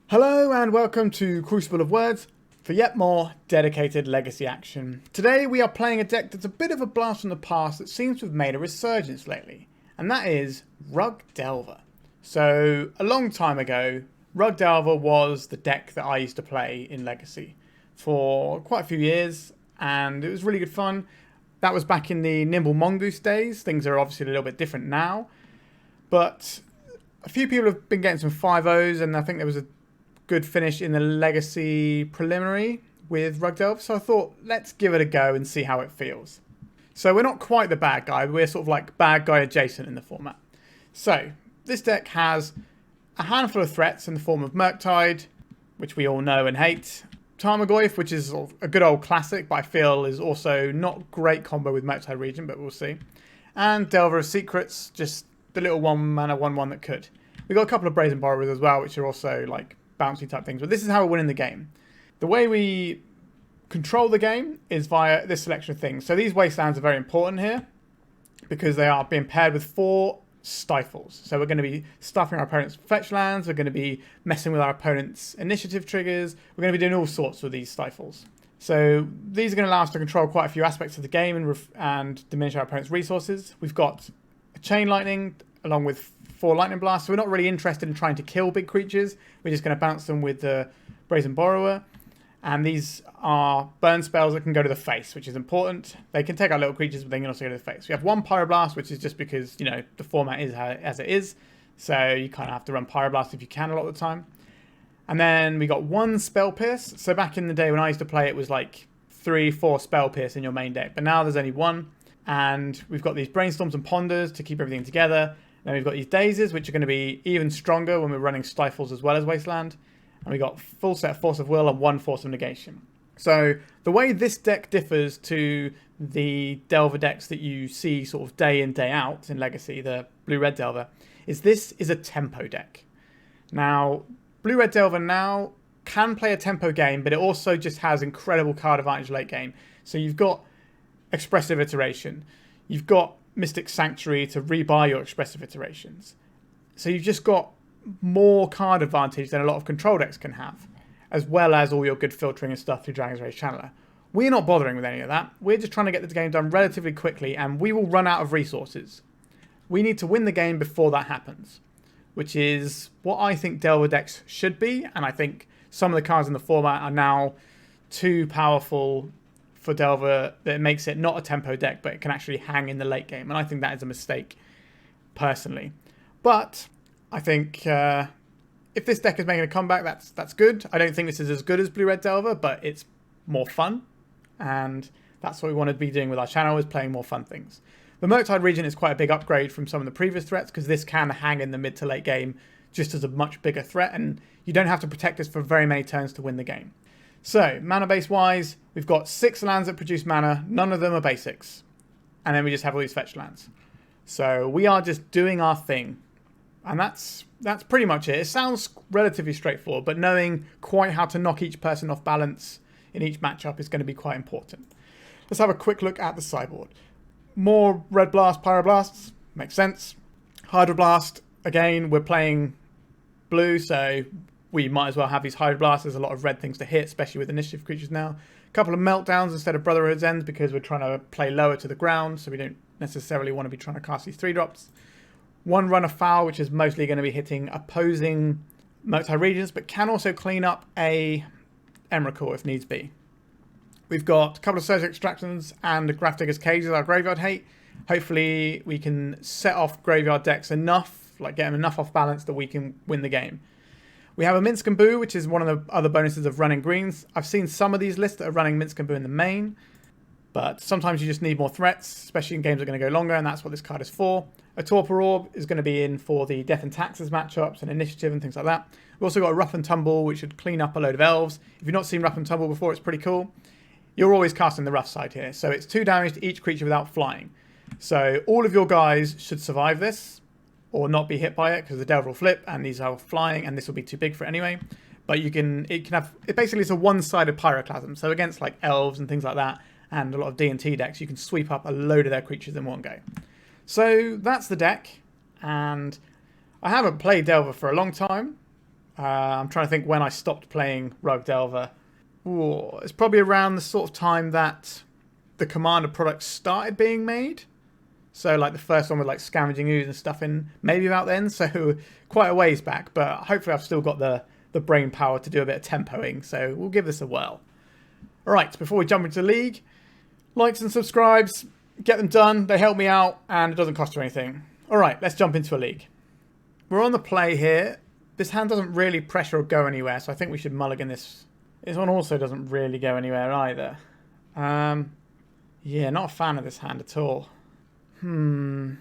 Hello and welcome to Crucible of Words for yet more dedicated legacy action. Today we are playing a deck that's a bit of a blast from the past that seems to have made a resurgence lately, and that is Rug Delver. So a long time ago, Rug Delver was the deck that I used to play in Legacy for quite a few years, and it was really good fun. That was back in the Nimble Mongoose days. Things are obviously a little bit different now, but a few people have been getting some 5-0s, and I think there was a good finish in the Legacy preliminary with Rug Delver, so I thought let's give it a go and see how it feels. So we're not quite the bad guy, we're sort of like bad guy adjacent in the format. So this deck has a handful of threats in the form of Murktide, which we all know and hate, Tarmogoyf, which is sort of a good old classic, but I feel is also not great combo with Murktide Regent, but we'll see, and Delver of Secrets, just the little 1-mana 1/1 that could. We've got a couple of Brazen Borrowers as well, which are also like bouncy type things, but this is how we're winning the game. The way we control the game is via this selection of things. So these Wastelands are very important here because they are being paired with 4 Stifles. So we're going to be stuffing our opponent's fetch lands, we're going to be messing with our opponent's initiative triggers, we're going to be doing all sorts with these Stifles. So these are going to allow us to control quite a few aspects of the game and diminish our opponent's resources. We've got a Chain Lightning along with 4 Lightning Blasts, so we're not really interested in trying to kill big creatures. We're just going to bounce them with the Brazen Borrower. And these are burn spells that can go to the face, which is important. They can take out little creatures, but they can also go to the face. We have 1 Pyroblast, which is just because, you know, the format is as it is. So you kind of have to run Pyroblast if you can a lot of the time. And then we got 1 Spell Pierce. So back in the day when I used to play, it was like 3-4 Spell Pierce in your main deck. But now there's only 1. And we've got these Brainstorms and Ponders to keep everything together. Then we've got these Dazes, which are going to be even stronger when we're running Stifles as well as Wasteland. And we've got full set of Force of Will and 1 Force of Negation. So the way this deck differs to the Delver decks that you see sort of day in, day out in Legacy, the Blue-Red Delver, is this is a tempo deck. Now, Blue-Red Delver now can play a tempo game, but it also just has incredible card advantage late game. So you've got Expressive Iteration. You've got Mystic Sanctuary to rebuy your Expressive Iterations. So you've just got more card advantage than a lot of control decks can have, as well as all your good filtering and stuff through Dragon's Rage Channeler. We're not bothering with any of that. We're just trying to get the game done relatively quickly, and we will run out of resources. We need to win the game before that happens, which is what I think Delver decks should be, and I think some of the cards in the format are now too powerful for Delver that it makes it not a tempo deck, but it can actually hang in the late game. And I think that is a mistake, personally. But I think if this deck is making a comeback, that's good. I don't think this is as good as Blue-Red Delver, but it's more fun. And that's what we want to be doing with our channel, is playing more fun things. The Murktide Regent is quite a big upgrade from some of the previous threats, because this can hang in the mid to late game just as a much bigger threat, and you don't have to protect this for very many turns to win the game. So, mana base wise, we've got 6 lands that produce mana, none of them are basics. And then we just have all these fetch lands. So we are just doing our thing. And that's pretty much it. It sounds relatively straightforward, but knowing quite how to knock each person off balance in each matchup is going to be quite important. Let's have a quick look at the sideboard. More Red Blast, Pyroblasts, makes sense. Hydroblast, again, we're playing blue, so we might as well have these Hydroblasts. There's a lot of red things to hit, especially with initiative creatures now. A couple of Meltdowns instead of Brotherhood's End, because we're trying to play lower to the ground, so we don't necessarily want to be trying to cast these 3-drops. 1 Run of Foul, which is mostly going to be hitting opposing Murktide Regents, but can also clean up a Emrakul if needs be. We've got a couple of Surge Extractions and a Grafdigger's Cage as our Graveyard Hate. Hopefully we can set off Graveyard decks enough, like get them enough off balance that we can win the game. We have a Minsc and Boo, which is one of the other bonuses of running greens. I've seen some of these lists that are running Minsc and Boo in the main, but sometimes you just need more threats, especially in games that are going to go longer, and that's what this card is for. A Torpor Orb is going to be in for the Death and Taxes matchups and initiative and things like that. We've also got a Rough and Tumble, which should clean up a load of elves. If you've not seen Rough and Tumble before, it's pretty cool. You're always casting the rough side here, so it's 2 damage to each creature without flying. So all of your guys should survive this, or not be hit by it, because the Delver will flip, and these are flying, and this will be too big for it anyway. But it can have, it basically is a one-sided Pyroclasm, so against like elves and things like that, and a lot of D&T decks, you can sweep up a load of their creatures in one go. So that's the deck. and I haven't played Delver for a long time. I'm trying to think when I stopped playing Rug Delver. Ooh, it's probably around the sort of time that the Commander products started being made. So like the first one with like Scavenging Ooze and stuff in maybe about then. So quite a ways back, but hopefully I've still got the brain power to do a bit of tempoing. So we'll give this a whirl. All right, before we jump into League, likes and subscribes, get them done. They help me out and it doesn't cost you anything. All right, let's jump into a League. We're on the play here. This hand doesn't really pressure or go anywhere, so I think we should mulligan this. This one also doesn't really go anywhere either. Yeah, not a fan of this hand at all. We're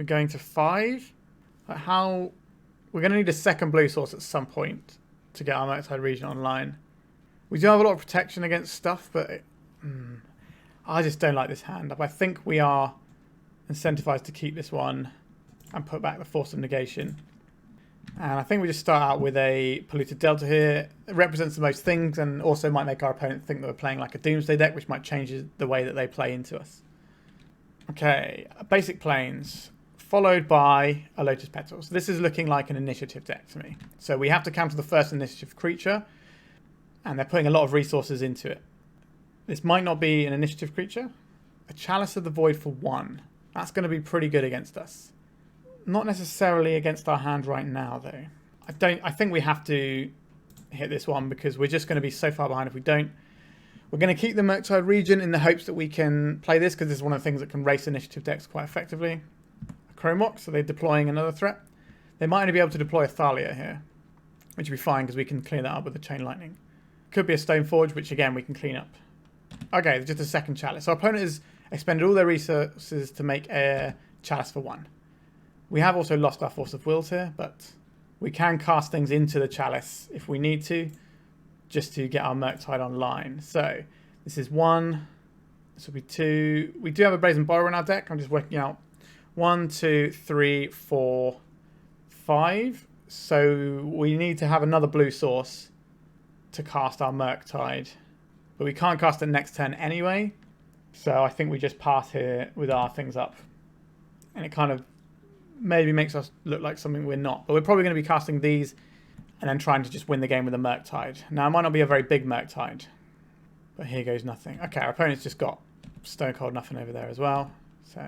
going to 5. Like how? We're going to need a second blue source at some point to get our Murktide Regent online. We do have a lot of protection against stuff, but I just don't like this hand. I think we are incentivized to keep this one and put back the Force of Negation. And I think we just start out with a Polluted Delta here. It represents the most things and also might make our opponent think that we're playing like a Doomsday deck, which might change the way that they play into us. Okay, basic planes, followed by a Lotus Petal. So this is looking like an initiative deck to me. So we have to counter the first initiative creature, and they're putting a lot of resources into it. This might not be an initiative creature. A Chalice of the Void for 1. That's going to be pretty good against us. Not necessarily against our hand right now, though. I think we have to hit this one because we're just going to be so far behind if we don't. We're going to keep the Murktide Regent in the hopes that we can play this because this is one of the things that can race initiative decks quite effectively. A Chromok, so they're deploying another threat. They might only be able to deploy a Thalia here, which would be fine because we can clear that up with the Chain Lightning. Could be a Stoneforge, which again we can clean up. Okay, just a second Chalice. Our opponent has expended all their resources to make a Chalice for 1. We have also lost our Force of Wills here, but we can cast things into the Chalice if we need to, just to get our Murktide online. So this is 1. This will be 2. We do have a Brazen Borrower in our deck. I'm just working out 1, 2, 3, 4, 5. So we need to have another blue source to cast our Murktide, but we can't cast it next turn anyway. So I think we just pass here with our things up, and it kind of maybe makes us look like something we're not. But we're probably going to be casting these and then trying to just win the game with a Murktide. Now, it might not be a very big Murktide, but here goes nothing. Okay, our opponent's just got Stone Cold Nothing over there as well. So,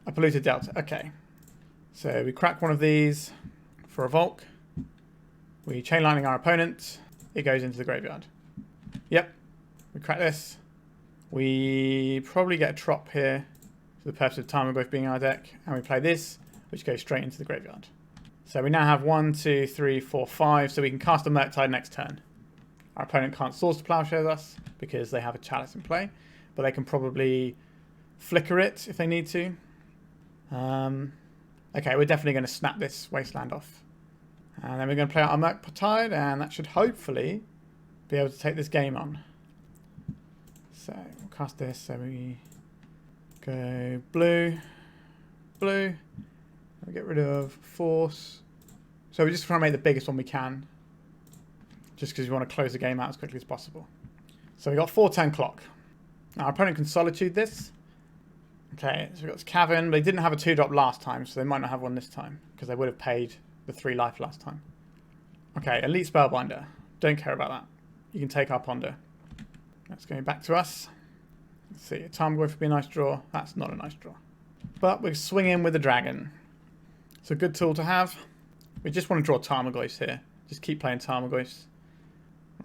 a Polluted Delta. Okay. So, we crack one of these for a Volk. We Chain Lightning our opponent. It goes into the graveyard. Yep. We crack this. We probably get a Trop here for the purpose of Tarmogoyf being our deck. And we play this, which goes straight into the graveyard. So we now have 1, 2, 3, 4, 5. So we can cast a Murktide next turn. Our opponent can't Source to Plowshare us because they have a Chalice in play. But they can probably flicker it if they need to. Okay, we're definitely going to snap this Wasteland off. And then we're going to play out our Murktide, and that should hopefully be able to take this game on. So we'll cast this, so we go blue, blue. We get rid of Force. So we're just trying to make the biggest one we can, just because we want to close the game out as quickly as possible. So we got 4-10 clock. Now our opponent can Solitude this. Okay, so we've got this Cavern. They didn't have a 2-drop last time, so they might not have one this time, because they would have paid the 3 life last time. Okay, Elite Spellbinder. Don't care about that. You can take our Ponder. That's going back to us. Let's see, a Tarmogoyf would be a nice draw. That's not a nice draw. But we're swinging with the Dragon. It's a good tool to have. We just want to draw Tarmogoyfs here. Just keep playing Tarmogoyfs.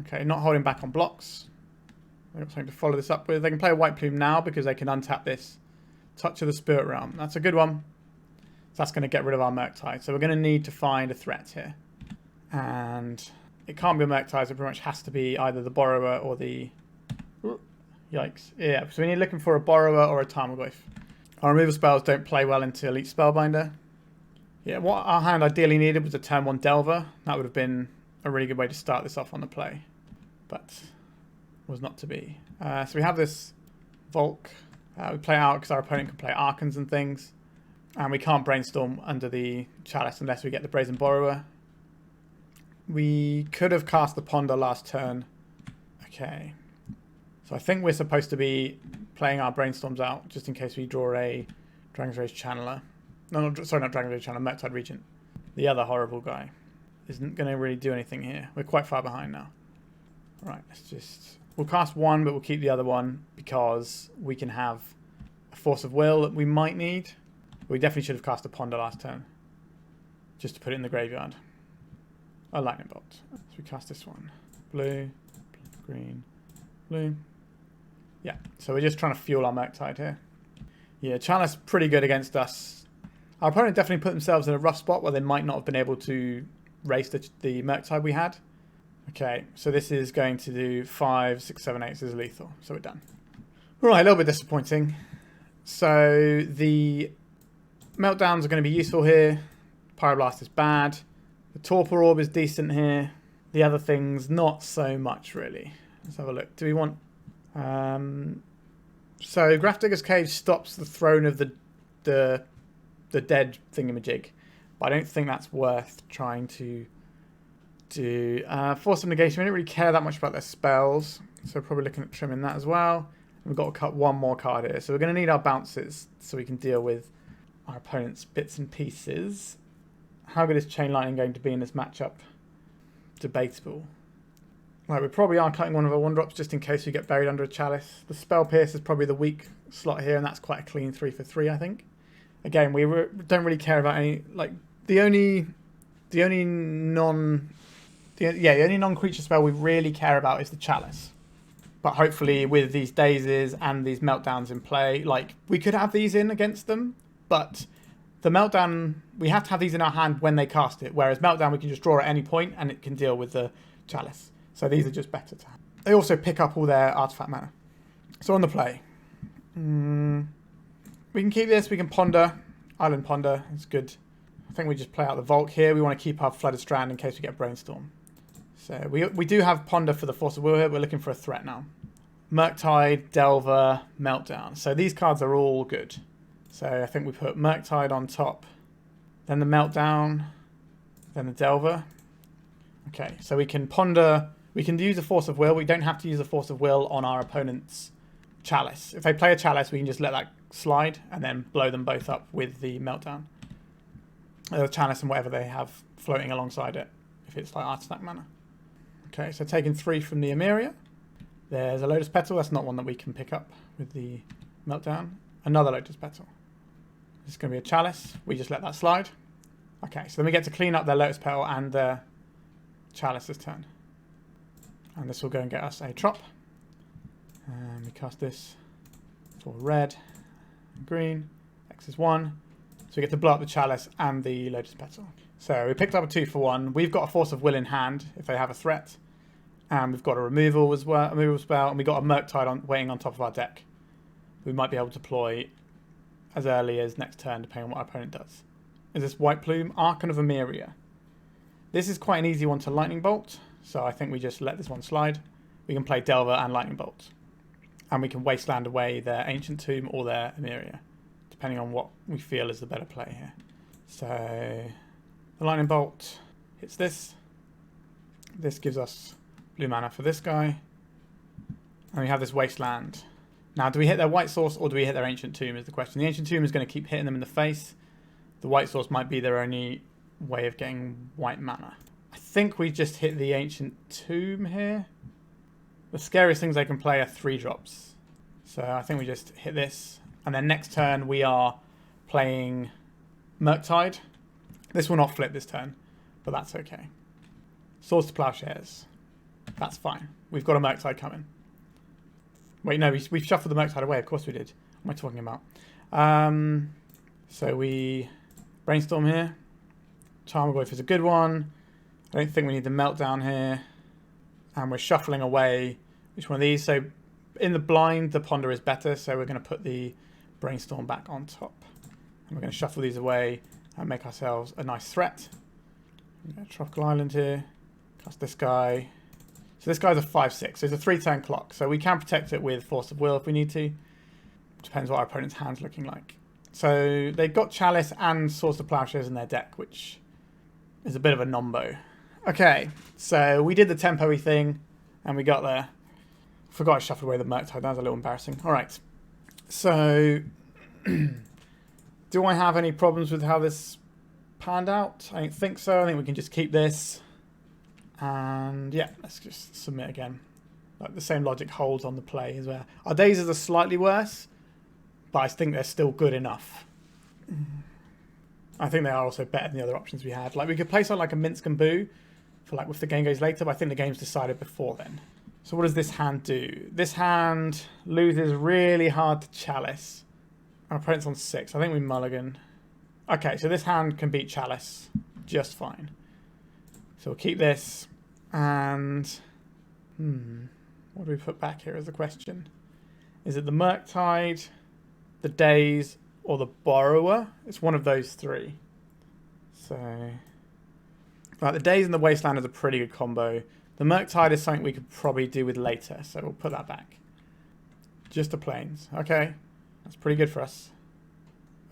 Okay, not holding back on blocks. They've got something to follow this up with. They can play a White Plume now because they can untap this. Touch of the Spirit Realm. That's a good one. So that's going to get rid of our Murktide. So we're going to need to find a threat here. And it can't be a Murktide, so it pretty much has to be either the Borrower or the... Yikes. Yeah, so we're looking for a Borrower or a Tarmogoyf. Our removal spells don't play well into Elite Spellbinder. Yeah, what our hand ideally needed was a turn 1 Delver. That would have been a really good way to start this off on the play. But was not to be. So we have this Volk. We play out because our opponent can play Archons and things. And we can't Brainstorm under the Chalice unless we get the Brazen Borrower. We could have cast the Ponder last turn. Okay. So I think we're supposed to be playing our Brainstorms out just in case we draw a Dragon's Rage Channeler. No, sorry, not Dragon Channel, Murktide Regent. The other horrible guy isn't going to really do anything here. We're quite far behind now. All right, let's just... We'll cast one, but we'll keep the other one because we can have a Force of Will that we might need. We definitely should have cast a Ponder last turn, just to put it in the graveyard. A Lightning Bolt. So we cast this one. Blue, green, blue. Yeah, so we're just trying to fuel our Murktide here. Yeah, Chalice pretty good against us. Our opponent definitely put themselves in a rough spot where they might not have been able to race the Murktide we had. Okay, so this is going to do 5, 6, 7, 8. This is lethal, so we're done. Right, a little bit disappointing. So the Meltdowns are going to be useful here. Pyroblast is bad. The Torpor Orb is decent here. The other things, not so much really. Let's have a look. Do we want... So Grafdigger's Cage stops the throne of the dead thingamajig. But I don't think that's worth trying to do. Force of Negation, we don't really care that much about their spells. So we're probably looking at trimming that as well. And we've got to cut one more card here. So we're going to need our bounces so we can deal with our opponent's bits and pieces. How good is Chain Lightning going to be in this matchup? Debatable. Right, we probably are cutting one of our 1-drops just in case we get buried under a Chalice. The Spell Pierce is probably the weak slot here, and that's quite a clean 3 for 3, I think. Again, we don't really care about any... Like, the only non-creature spell we really care about is the Chalice. But hopefully with these Dazes and these Meltdowns in play, like, we could have these in against them, but the Meltdown, we have to have these in our hand when they cast it, whereas Meltdown we can just draw at any point and it can deal with the Chalice. So these are just better to have. They also pick up all their artifact mana. So on the play, we can keep this, we can Ponder. Island Ponder, it's good. I think we just play out the Volk here. We want to keep our Flooded Strand in case we get Brainstorm. So we do have Ponder for the Force of Will here. We're looking for a threat now. Murktide, Delver, Meltdown. So these cards are all good. So I think we put Murktide on top, then the Meltdown, then the Delver. Okay, so we can Ponder. We can use a Force of Will. We don't have to use a Force of Will on our opponent's Chalice. If they play a Chalice, we can just let that slide and then blow them both up with the Meltdown. The Chalice and whatever they have floating alongside it, if it's like artifact mana. Okay, so taking 3 from the Emeria. There's a Lotus Petal. That's not one that we can pick up with the Meltdown. Another Lotus Petal. This is going to be a Chalice. We just let that slide. Okay, so then we get to clean up their Lotus Petal and their Chalice's turn. And this will go and get us a Trop. And we cast this for red and green. X is 1. So we get to blow up the Chalice and the Lotus Petal. So we picked up a 2 for 1. We've got a Force of Will in hand if they have a threat. And we've got a removal as well, a removal spell, and we've got a Murktide waiting on top of our deck. We might be able to deploy as early as next turn, depending on what our opponent does. Is this White Plume? Archon of Emeria. This is quite an easy one to Lightning Bolt, so I think we just let this one slide. We can play Delver and Lightning Bolt. And we can Wasteland away their Ancient Tomb or their Emeria, depending on what we feel is the better play here. So the Lightning Bolt hits this. This gives us blue mana for this guy. And we have this Wasteland. Now, do we hit their White Source or do we hit their Ancient Tomb is the question. The Ancient Tomb is going to keep hitting them in the face. The White Source might be their only way of getting white mana. I think we just hit the Ancient Tomb here. The scariest things they can play are 3-drops. So I think we just hit this. And then next turn we are playing Murktide. This will not flip this turn, but that's okay. Swords to Plowshares. That's fine. We've got a Murktide coming. Wait, no, we've shuffled the Murktide away. Of course we did. What am I talking about? So we Brainstorm here. Tarmogoyf is a good one. I don't think we need the Meltdown here. And we're shuffling away which one of these. So in the blind, the Ponder is better. So we're going to put the Brainstorm back on top. And we're going to shuffle these away and make ourselves a nice threat. Tropical Island here. Cast this guy. So this guy's a 5/6. So it's a 3-turn clock. So we can protect it with Force of Will if we need to. Depends what our opponent's hand's looking like. So they've got Chalice and Swords to Plowshares in their deck, which is a bit of a nombo. Okay, so we did the tempo-y thing, and we got there. Forgot I shuffled away the Murktide. That was a little embarrassing. All right, so Do I have any problems with how this panned out? I don't think so. I think we can just keep this. And yeah, let's just submit again. Like the same logic holds on the play as well. Our Dazes are slightly worse, but I think they're still good enough. I think they are also better than the other options we had. Like we could play something like a Minsc and Boo for like if the game goes later, but I think the game's decided before then. So what does this hand do? This hand loses really hard to Chalice. Our opponent's on 6. I think we mulligan. Okay, so this hand can beat Chalice just fine. So we'll keep this. And what do we put back here is the question. Is it the Murktide, the Daze, or the Borrower? It's one of those 3. So, right, the Daze and the Wasteland is a pretty good combo. The Murktide is something we could probably do with later, so we'll put that back. Just the plains. Okay, that's pretty good for us.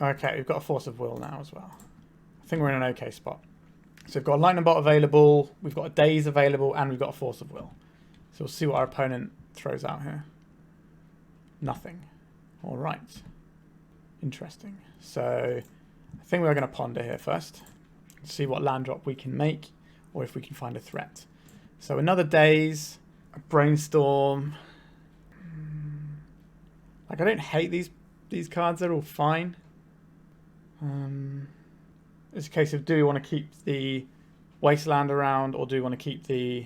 Okay, we've got a Force of Will now as well. I think we're in an okay spot. So we've got a Lightning Bolt available, we've got a Daze available, and we've got a Force of Will. So we'll see what our opponent throws out here. Nothing. All right. Interesting. So I think we're going to ponder here first. See what land drop we can make, or if we can find a threat. So another Daze, a Brainstorm. Like I don't hate these cards, they're all fine. It's a case of do we want to keep the Wasteland around, or do we want to keep the...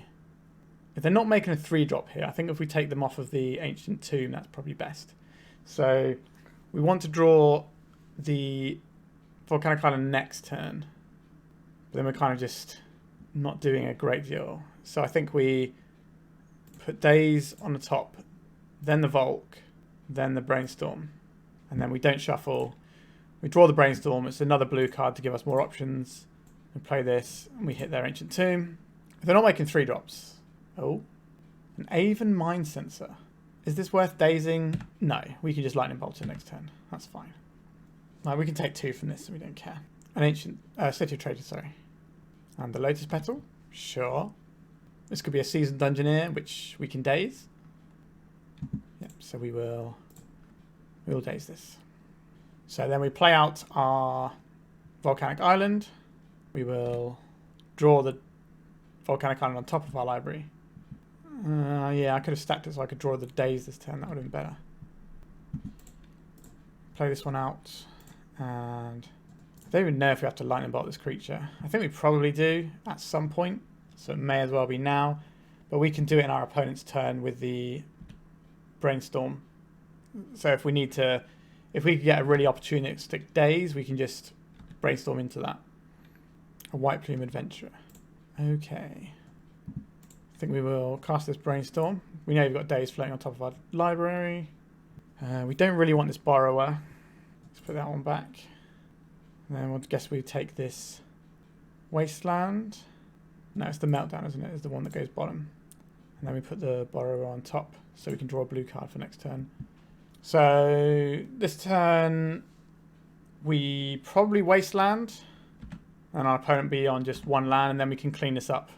If they're not making a 3-drop here, I think if we take them off of the Ancient Tomb, that's probably best. So we want to draw the Volcanic Island next turn. But then we're kind of just not doing a great deal. So I think we put Daze on the top, then the Volk, then the Brainstorm. And then we don't shuffle. We draw the Brainstorm. It's another blue card to give us more options. We play this, and we hit their Ancient Tomb. If they're not making 3-drops... Oh, an Aven Mind Sensor. Is this worth dazing? No, we can just Lightning Bolt it next turn. That's fine. Like, we can take 2 from this, so we don't care. An Ancient... City of Trader, sorry. And the Lotus Petal? Sure. This could be a Seasoned Dungeoneer, which we can daze. Yep, so we will daze this. So then we play out our Volcanic Island. We will draw the Volcanic Island on top of our library. Yeah, I could have stacked it so I could draw the Daze this turn. That would have been better. Play this one out. And I don't even know if we have to Lightning Bolt this creature. I think we probably do at some point. So it may as well be now. But we can do it in our opponent's turn with the Brainstorm. So if we need to... If we could get a really opportunistic Daze, we can just Brainstorm into that. A White Plume Adventurer. Okay. I think we will cast this Brainstorm. We know we've got Daze floating on top of our library. We don't really want this Borrower. Let's put that one back. And then we'll guess we take this Wasteland. No, it's the Meltdown, isn't it? It's the one that goes bottom. And then we put the Borrower on top so we can draw a blue card for next turn. So this turn we probably Wasteland. And our opponent be on just 1 land, and then we can clean this up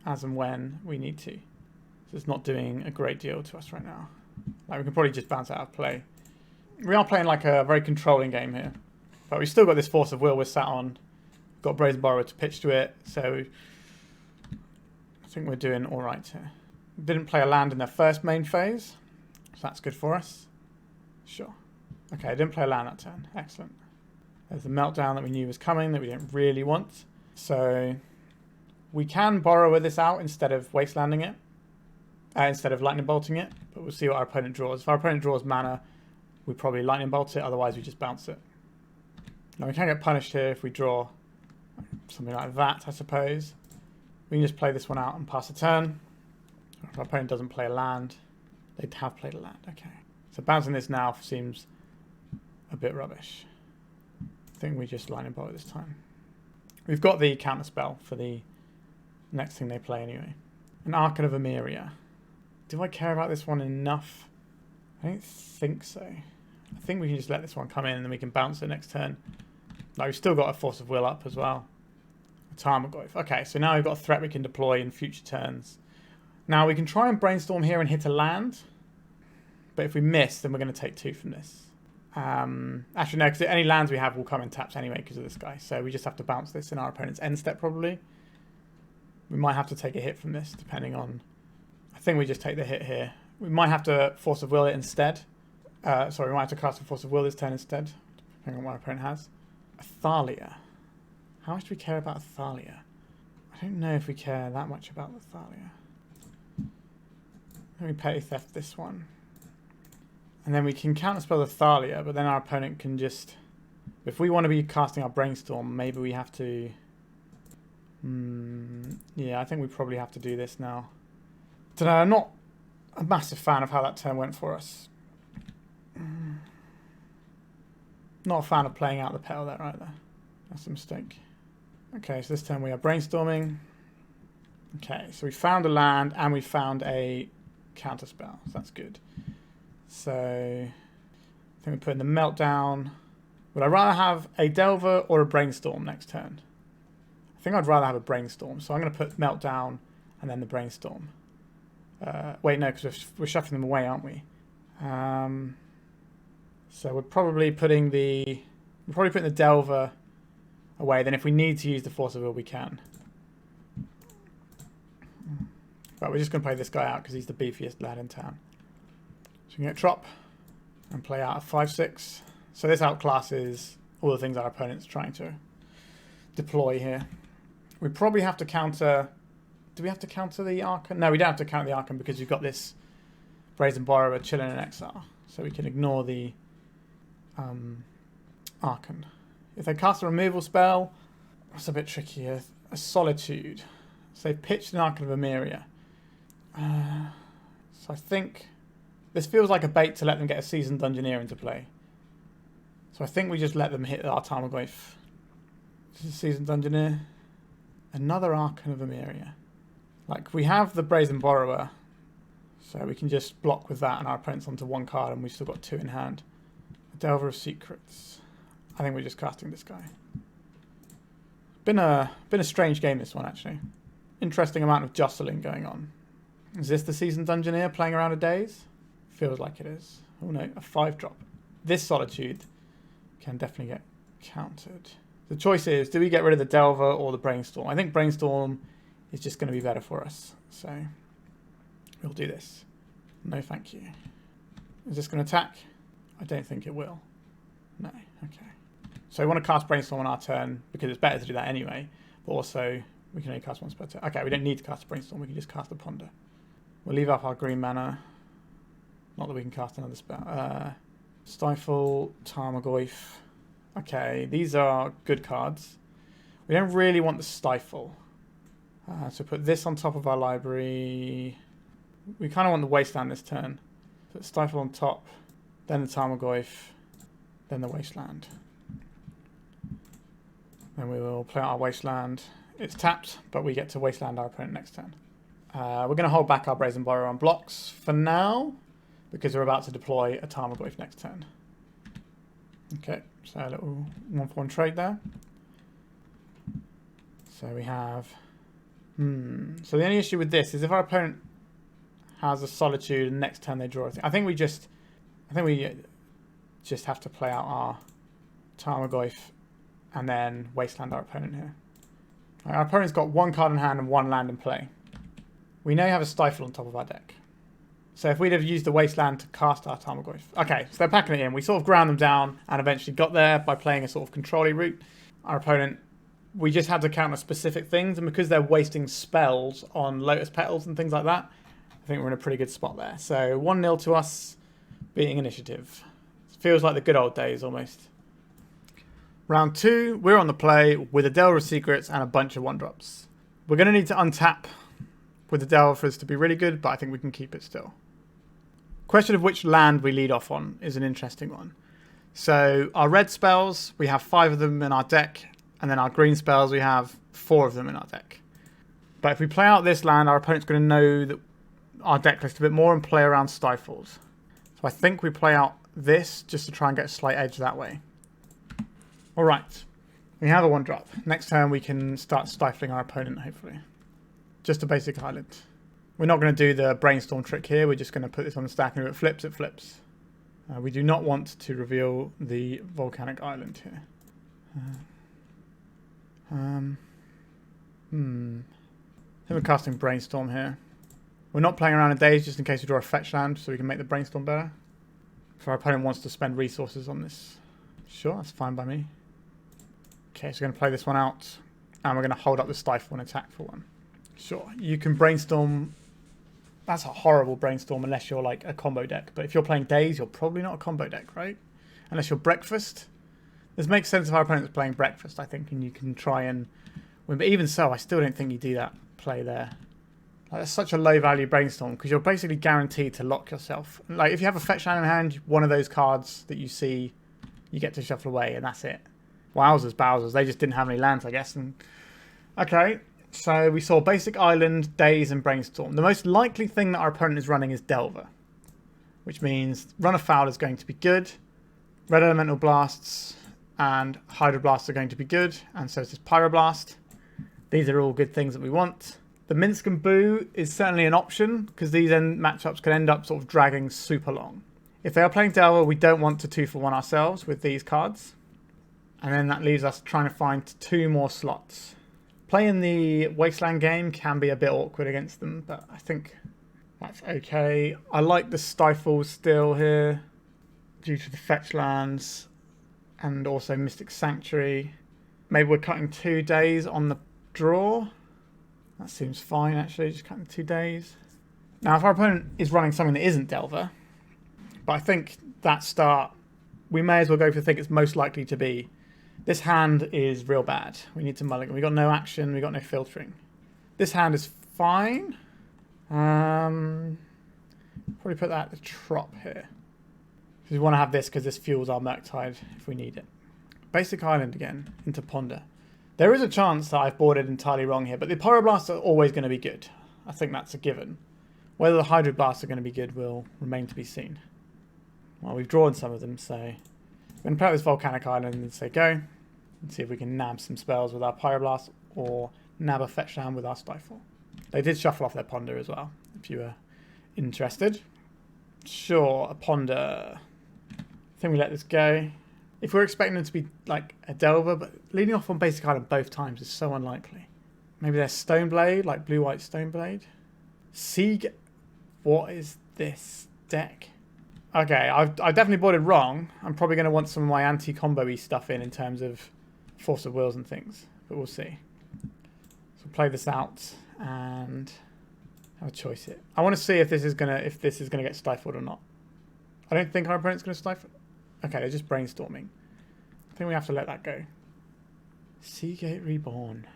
as and when we need to. So it's not doing a great deal to us right now. Like we can probably just bounce out of play. We are playing like a very controlling game here. But we've still got this Force of Will we're sat on. We've got Brazen Borrower to pitch to it, so I think we're doing alright here. Didn't play a land in their first main phase, so that's good for us. Sure. Okay, I didn't play a land that turn. Excellent. There's the Meltdown that we knew was coming that we didn't really want. So we can Borrower this out instead of Wastelanding it. Instead of Lightning Bolting it. But we'll see what our opponent draws. If our opponent draws mana, we probably Lightning Bolt it. Otherwise, we just bounce it. Now, we can get punished here if we draw something like that, I suppose. We can just play this one out and pass a turn. If our opponent doesn't play a land, they'd have played a land. Okay. So bouncing this now seems a bit rubbish. I think we just Lightning Bolt this time. We've got the counter spell for the next thing they play anyway. An Archon of Emeria. Do I care about this one enough? I don't think so. I think we can just let this one come in and then we can bounce it next turn. Like we've still got a Force of Will up as well. A Tarmogoyf. Okay, so now we've got a threat we can deploy in future turns. Now we can try and Brainstorm here and hit a land. But if we miss, then we're going to take 2 from this. Actually, no, because any lands we have will come in taps anyway because of this guy. So we just have to bounce this in our opponent's end step probably. We might have to take a hit from this depending on... I think we just take the hit here. We might have to Force of Will it instead. Sorry, we might have to cast a Force of Will this turn instead, depending on what our opponent has. Athalia. How much do we care about Athalia? I don't know if we care that much about Athalia. Let me Petty Theft this one. And then we can counterspell Athalia, but then our opponent can just... If we want to be casting our Brainstorm, maybe we have to... yeah, I think we probably have to do this now. Don't know, I'm not a massive fan of how that turn went for us. Not a fan of playing out the petal there either. That's a mistake. Okay, so this turn we are brainstorming. Okay, so we found a land and we found a counterspell. So that's good. So I think we put in the Meltdown. Would I rather have a Delver or a Brainstorm next turn? I think I'd rather have a Brainstorm. So I'm going to put Meltdown and then the Brainstorm. Wait, no, because we're shuffling them away, aren't we? So we're probably putting the Delver away. Then if we need to use the Force of Will, we can. But we're just going to play this guy out because he's the beefiest lad in town. So we can get Trop and play out a 5/6. So this outclasses all the things our opponent's trying to deploy here. We probably have to counter... Do we have to counter the Archon? No, we don't have to counter the Archon because you've got this Brazen Borrower chilling in exile. So we can ignore the Archon. If they cast a removal spell, that's a bit trickier. A Solitude. So they've pitched an Archon of Emeria. So I think this feels like a bait to let them get a Seasoned Dungeoneer into play. So I think we just let them hit our Tarmogoyf. This is Seasoned Dungeoneer. Another Archon of Emeria. Like, we have the Brazen Borrower, so we can just block with that and our opponent's onto one card and we've still got two in hand. A Delver of Secrets. I think we're just casting this guy. Been a strange game, this one, actually. Interesting amount of jostling going on. Is this the Seasoned Dungeoneer playing around a Daze? Feels like it is. Oh no, a 5-drop. This Solitude can definitely get countered. The choice is, do we get rid of the Delver or the Brainstorm? I think Brainstorm is just going to be better for us. So we'll do this. No, thank you. Is this going to attack? I don't think it will. No, okay. So we want to cast Brainstorm on our turn because it's better to do that anyway. But also, we can only cast one spell turn. Okay, we don't need to cast a Brainstorm. We can just cast a Ponder. We'll leave up our green mana. Not that we can cast another spell. Stifle, Tarmogoyf. Okay, these are good cards. We don't really want the Stifle. So put this on top of our library. We kind of want the Wasteland this turn. Put Stifle on top, then the Tarmogoyf, then the Wasteland. Then we will play out our Wasteland. It's tapped, but we get to Wasteland our opponent next turn. We're going to hold back our Brazen Borrower on blocks for now, because we're about to deploy a Tarmogoyf next turn. Okay, so a little 1-for-1 trade there. So we have... So the only issue with this is if our opponent has a Solitude and next turn they draw a thing. I think we just have to play out our Tarmogoyf and then Wasteland our opponent here. Our opponent's got one card in hand and one land in play. We now have a Stifle on top of our deck. So if we'd have used the Wasteland to cast our Tarmogoyf. Okay, so they're packing it in. We sort of ground them down and eventually got there by playing a sort of control-y route. Our opponent... We just had to counter specific things, and because they're wasting spells on Lotus Petals and things like that, I think we're in a pretty good spot there. So 1-0 to us, beating initiative. It feels like the good old days almost. Round 2, we're on the play with a Delver of Secrets and a bunch of 1-drops. We're going to need to untap with the Delver for this to be really good, but I think we can keep it still. Question of which land we lead off on is an interesting one. So our red spells, we have 5 of them in our deck. And then our green spells, we have 4 of them in our deck. But if we play out this land, our opponent's going to know that our deck list a bit more and play around Stifles. So I think we play out this just to try and get a slight edge that way. Alright, we have a 1-drop. Next turn we can start stifling our opponent, hopefully. Just a basic island. We're not going to do the Brainstorm trick here, we're just going to put this on the stack and if it flips, it flips. We do not want to reveal the Volcanic Island here. I think we're casting Brainstorm here. We're not playing around in Daze just in case we draw a fetch land so we can make the Brainstorm better. If our opponent wants to spend resources on this. Sure, that's fine by me. Okay, so we're going to play this one out. And we're going to hold up the Stifle and attack for one. Sure, you can Brainstorm. That's a horrible Brainstorm unless you're like a combo deck. But if you're playing Daze, you're probably not a combo deck, right? Unless you're Breakfast. This makes sense if our opponent's playing Breakfast, I think. And you can try and win. But even so, I still don't think you do that play there. Like, that's such a low value Brainstorm because you're basically guaranteed to lock yourself. Like if you have a fetch land in hand, one of those cards that you see, you get to shuffle away and that's it. Wowzers, Bowsers. They just didn't have any lands, I guess. And okay, so we saw Basic Island, Daze, and Brainstorm. The most likely thing that our opponent is running is Delver, which means Run Afoul is going to be good. Red Elemental Blasts and Hydroblasts are going to be good, and so is this Pyroblast. These are all good things that we want. The Minsc and Boo is certainly an option because these matchups can end up sort of dragging super long. If they are playing Delver, we don't want to 2-for-1 ourselves with these cards. And then that leaves us trying to find 2 more slots. Playing the Wasteland game can be a bit awkward against them, but I think that's okay. I like the Stifle still here due to the fetch lands and also Mystic Sanctuary. Maybe we're cutting 2 days on the draw. That seems fine, actually, just cutting 2 days. Now, if our opponent is running something that isn't Delver, but I think that start, we may as well go for the thing it's most likely to be. This hand is real bad. We need to mulligan. We got no action, we got no filtering. This hand is fine. Probably put that at the trop here. Because we want to have this because this fuels our Murktide if we need it. Basic Island again, into Ponder. There is a chance that I've boarded entirely wrong here, but the Pyroblasts are always going to be good. I think that's a given. Whether the Hydroblasts are going to be good will remain to be seen. Well, we've drawn some of them, so we're going to play out this Volcanic Island and say go. And see if we can nab some spells with our Pyroblast or nab a fetch land with our Stifle. They did shuffle off their Ponder as well, if you were interested. Sure, a Ponder. I think we let this go. If we're expecting them to be like a Delver, but leading off on Basic Island both times is so unlikely. Maybe they're Stoneblade, like blue-white Stoneblade. Sieg. What is this deck? Okay, I've definitely boarded wrong. I'm probably going to want some of my anti-combo-y stuff in terms of Force of Wills and things, but we'll see. So play this out and have a choice here. I want to see if this is gonna get stifled or not. I don't think our opponent's going to stifle. Okay, they're just brainstorming. I think we have to let that go. Seagate Reborn.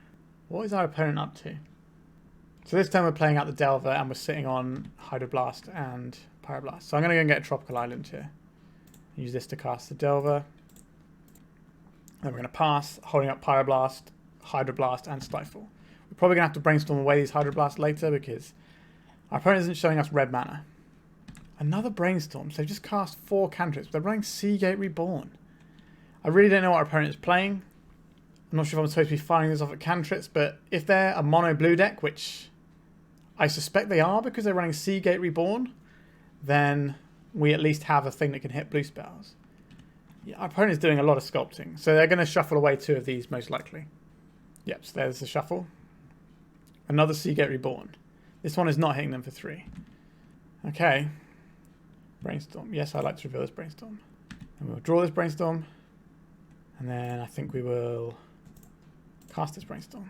What is our opponent up to? So this time we're playing out the Delver and we're sitting on Hydroblast and Pyroblast. So I'm going to go and get a Tropical Island here. Use this to cast the Delver. Then we're going to pass, holding up Pyroblast, Hydroblast and Stifle. We're probably going to have to brainstorm away these Hydroblasts later because our opponent isn't showing us red mana. Another Brainstorm. So they've just cast 4 cantrips. They're running Seagate Reborn. I really don't know what our opponent is playing. I'm not sure if I'm supposed to be firing this off at cantrips, but if they're a mono blue deck, which I suspect they are because they're running Seagate Reborn, then we at least have a thing that can hit blue spells. Yeah, our opponent is doing a lot of sculpting, so they're going to shuffle away 2 of these most likely. Yep, so there's the shuffle. Another Seagate Reborn. This one is not hitting them for 3. Okay. Brainstorm. Yes, I like to reveal this Brainstorm. And we'll draw this Brainstorm. And then I think we will cast this Brainstorm.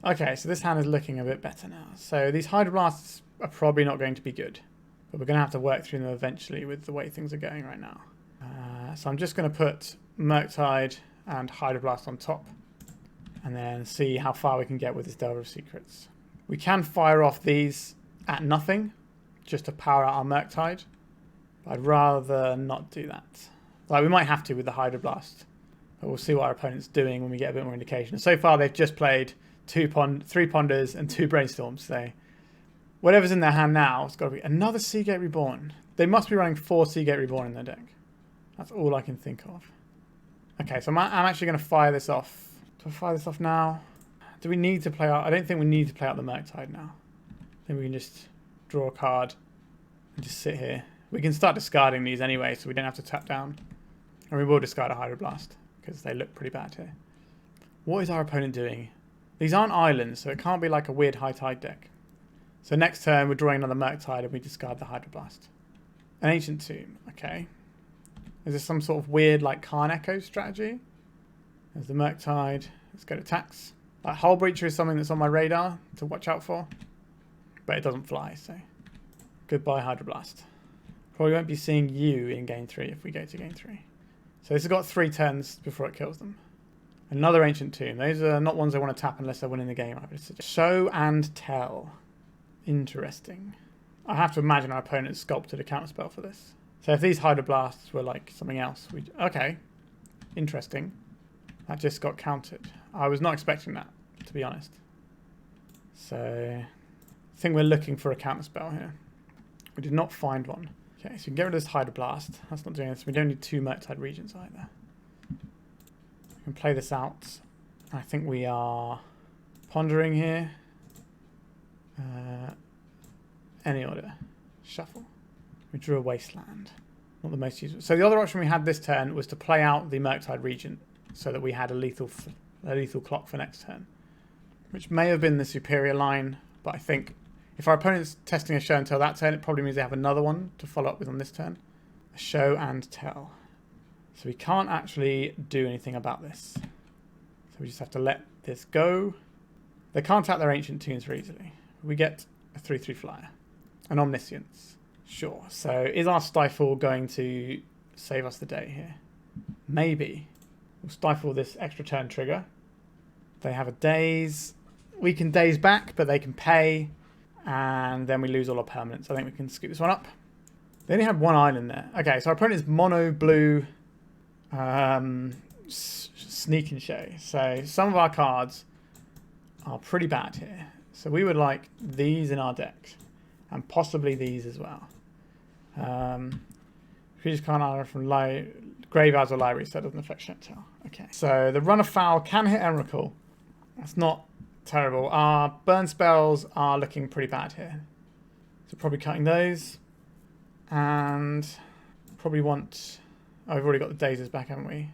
Okay, so this hand is looking a bit better now. So these Hydroblasts are probably not going to be good. But we're going to have to work through them eventually with the way things are going right now. So I'm just going to put Murktide and Hydroblast on top. And then see how far we can get with this Delver of Secrets. We can fire off these at nothing, just to power out our Murktide. But I'd rather not do that. Like, we might have to with the Hydroblast. But we'll see what our opponent's doing when we get a bit more indication. So far, they've just played 3 Ponders and 2 Brainstorms. So whatever's in their hand now, it's got to be another Seagate Reborn. They must be running 4 Seagate Reborn in their deck. That's all I can think of. Okay, so I'm actually going to fire this off. Do I fire this off now? Do we need to play out? I don't think we need to play out the Murktide now. I think we can just draw a card and just sit here We can start discarding these anyway, so we don't have to tap down. And we will discard a Hydroblast, because they look pretty bad here. What is our opponent doing? These aren't islands, so it can't be like a weird high tide deck. So next turn, we're drawing another Murktide, and we discard the Hydroblast. An Ancient Tomb, okay. Is this some sort of weird, like, Karn Echo strategy? There's the Murktide. Let's go to tax. Like, Hull Breacher is something that's on my radar to watch out for. But it doesn't fly, so... Goodbye, Hydroblast. Probably won't be seeing you in game 3 if we go to game 3. So this has got 3 turns before it kills them. Another Ancient Tomb. Those are not ones I want to tap unless they're winning the game, I would suggest. Show and Tell. Interesting. I have to imagine our opponent sculpted a counterspell for this. So if these Hydroblasts were like something else, we'd... Okay. Interesting. That just got countered. I was not expecting that, to be honest. So I think we're looking for a counterspell here. We did not find one. Okay, so we can get rid of this Hydroblast. That's not doing this. We don't need 2 Murktide Regents either. We can play this out. I think we are pondering here. Any order. Shuffle. We drew a Wasteland. Not the most useful. So the other option we had this turn was to play out the Murktide Regent so that we had a lethal clock for next turn. Which may have been the superior line, but I think if our opponent's testing a show and tell that turn, it probably means they have another one to follow up with on this turn. A show and tell. So we can't actually do anything about this. So we just have to let this go. They can't tap their Ancient Tombs very easily. We get a 3/3 flyer. An Omniscience. Sure. So is our Stifle going to save us the day here? Maybe. We'll Stifle this extra turn trigger. They have a Daze. We can Daze back, but they can pay. And then we lose all our permanents. I think we can scoop this one up. They only had 1 island there. Okay, so our opponent is mono blue Sneak and Show. So some of our cards are pretty bad here. So we would like these in our deck. And possibly these as well. Creatures can't either from graveyards or libraries, so it doesn't affect Shentel. Okay. So the Run Afoul can hit Emrakul. That's not terrible. Our burn spells are looking pretty bad here. So probably cutting those. And probably want... Oh, we've already got the Dazes back, haven't we?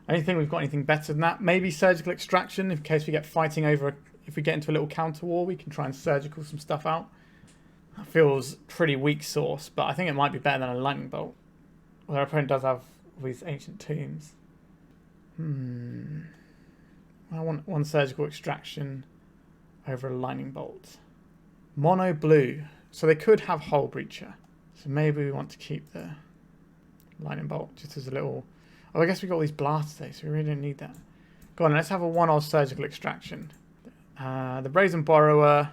I don't think we've got anything better than that. Maybe Surgical Extraction, in case we get fighting over... If we get into a little counter war, we can try and surgical some stuff out. That feels pretty weak source, but I think it might be better than a Lightning Bolt. Well, our opponent does have all these Ancient Tombs. I want 1 Surgical Extraction over a Lightning Bolt. Mono blue. So they could have Hull Breacher. So maybe we want to keep the Lightning Bolt just as a little... Oh, I guess we got all these blasts today, so we really don't need that. Go on, let's have a 1-off Surgical Extraction. The Brazen Borrower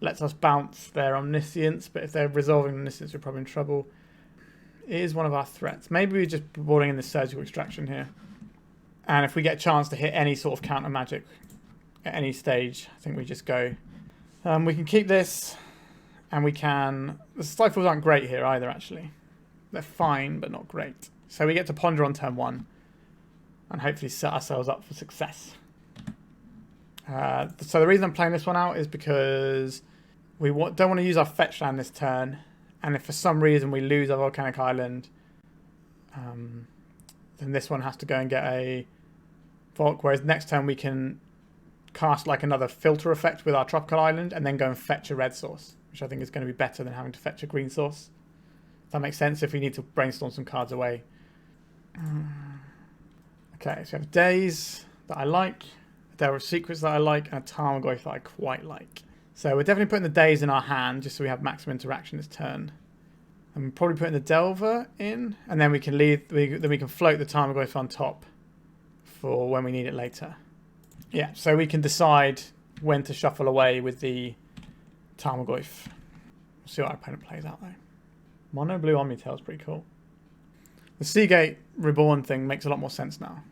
lets us bounce their Omniscience, but if they're resolving Omniscience, we're probably in trouble. It is one of our threats. Maybe we're just boarding in the Surgical Extraction here. And if we get a chance to hit any sort of counter magic at any stage, I think we just go. We can keep this, and we can... The Stifles aren't great here either, actually. They're fine, but not great. So we get to ponder on turn 1, and hopefully set ourselves up for success. So the reason I'm playing this one out is because we don't want to use our fetch land this turn, and if for some reason we lose our Volcanic Island, then this one has to go and get a Volk, whereas next turn we can cast like another filter effect with our Tropical Island and then go and fetch a red source, which I think is going to be better than having to fetch a green source. If that makes sense, if we need to brainstorm some cards away. Okay, so we have Daze that I like. There are secrets that I like, and a Tarmogoyf that I quite like. So we're definitely putting the Daze in our hand, just so we have maximum interaction this turn. And we're probably putting the Delver in, and then we can then we can float the Tarmogoyf on top for when we need it later. Yeah, so we can decide when to shuffle away with the Tarmogoyf. We'll see what our opponent plays out though. Mono blue Omnitail is pretty cool. The Seagate Reborn thing makes a lot more sense now.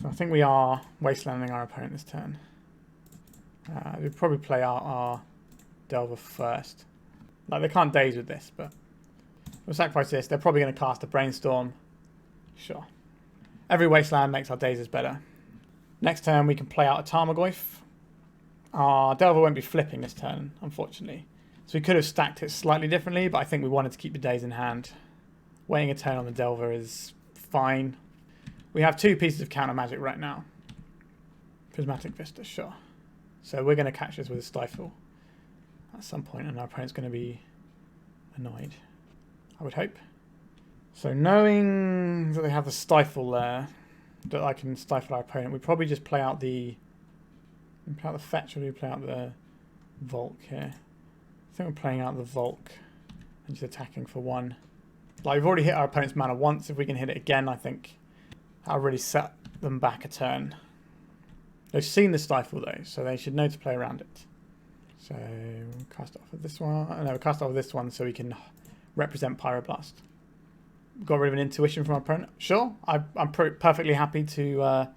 So I think we are wastelanding our opponent this turn. We'd probably play our Delver first. Like, they can't Daze with this, but we'll sacrifice this. They're probably going to cast a Brainstorm. Sure. Every Wasteland makes our Dazes better. Next turn, we can play out a Tarmogoyf. Our Delver won't be flipping this turn, unfortunately. So we could have stacked it slightly differently, but I think we wanted to keep the Daze in hand. Waiting a turn on the Delver is fine. We have 2 pieces of counter magic right now. Prismatic Vista, sure. So we're going to catch this with a Stifle at some point, and our opponent's going to be annoyed, I would hope. So knowing that they have the Stifle there, that I can stifle our opponent, we probably just play out the fetch, or do we play out the Volk here? I think we're playing out the Volk and just attacking for 1. Like, we've already hit our opponent's mana once. If we can hit it again, I think I'll really set them back a turn. They've seen the Stifle though, so they should know to play around it. So we'll cast it off with this one. No, we'll cast it off with this one so we can represent Pyroblast. Got rid of an intuition from our opponent. Sure, I'm perfectly happy to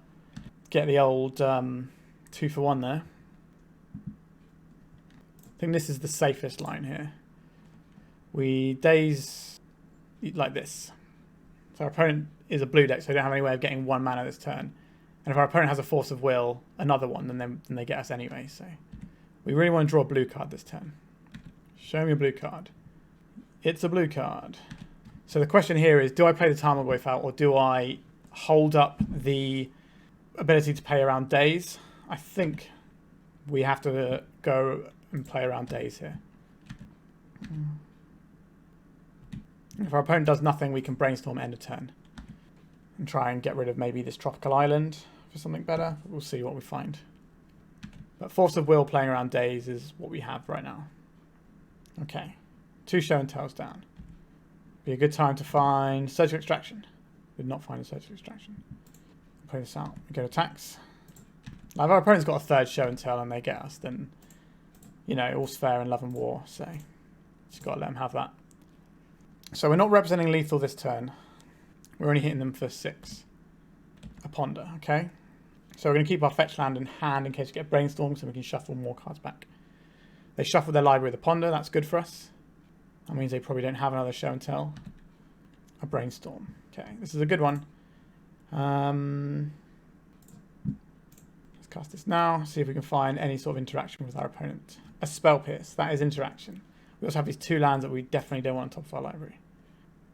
get the old 2 for 1 there. I think this is the safest line here. We Daze like this. So our opponent is a blue deck, so they don't have any way of getting 1 mana this turn. And if our opponent has a Force of Will, another one, then they get us anyway. So we really want to draw a blue card this turn. Show me a blue card. It's a blue card. So the question here is, do I play the Tarmogoyf out, or do I hold up the ability to play around Daze? I think we have to go and play around Daze here. If our opponent does nothing, we can Brainstorm end a turn and try and get rid of maybe this Tropical Island for something better. We'll see what we find. But Force of Will playing around Daze is what we have right now. Okay, 2 Show and Tells down. Be a good time to find Surgical Extraction. Did not find a Surgical Extraction. Play this out. We go to attacks. Now, if our opponent's got a 3rd Show and Tell and they get us, then, you know, all's fair in love and war. So just got to let them have that. So we're not representing lethal this turn. We're only hitting them for 6. A Ponder, okay? So we're going to keep our fetch land in hand in case we get Brainstorm, so we can shuffle more cards back. They shuffle their library with a Ponder. That's good for us. That means they probably don't have another Show and Tell. A Brainstorm. Okay, this is a good one. Let's cast this now. See if we can find any sort of interaction with our opponent. A Spell Pierce. That is interaction. We also have these 2 lands that we definitely don't want on top of our library.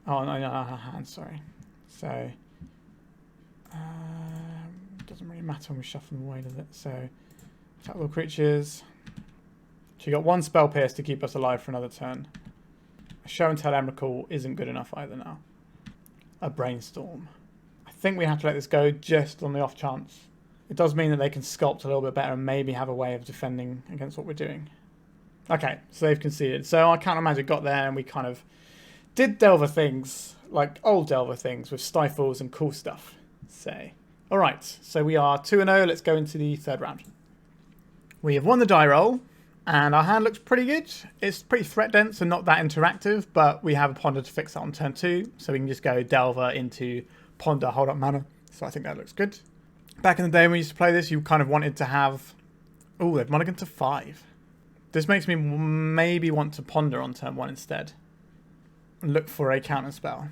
Oh, no, our hand, sorry. So, doesn't really matter when we shuffle them away, does it? So, attack all creatures. So you got 1 Spell Pierce to keep us alive for another turn. A Show and Tell Emrakul isn't good enough either now. A Brainstorm. I think we have to let this go just on the off chance. It does mean that they can sculpt a little bit better and maybe have a way of defending against what we're doing. Okay, so they've conceded. So our counter magic got there and we kind of did Delver things, like old Delver things with Stifles and cool stuff. So, alright, so we are 2-0. Let's go into the 3rd round. We have won the die roll and our hand looks pretty good. It's pretty threat dense and not that interactive, but we have a Ponder to fix that on turn 2. So we can just go Delver into Ponder, hold up mana. So I think that looks good. Back in the day when we used to play this, you kind of wanted to have... Oh, they've mulliganed to 5. This makes me maybe want to Ponder on turn 1 instead. And look for a counter spell.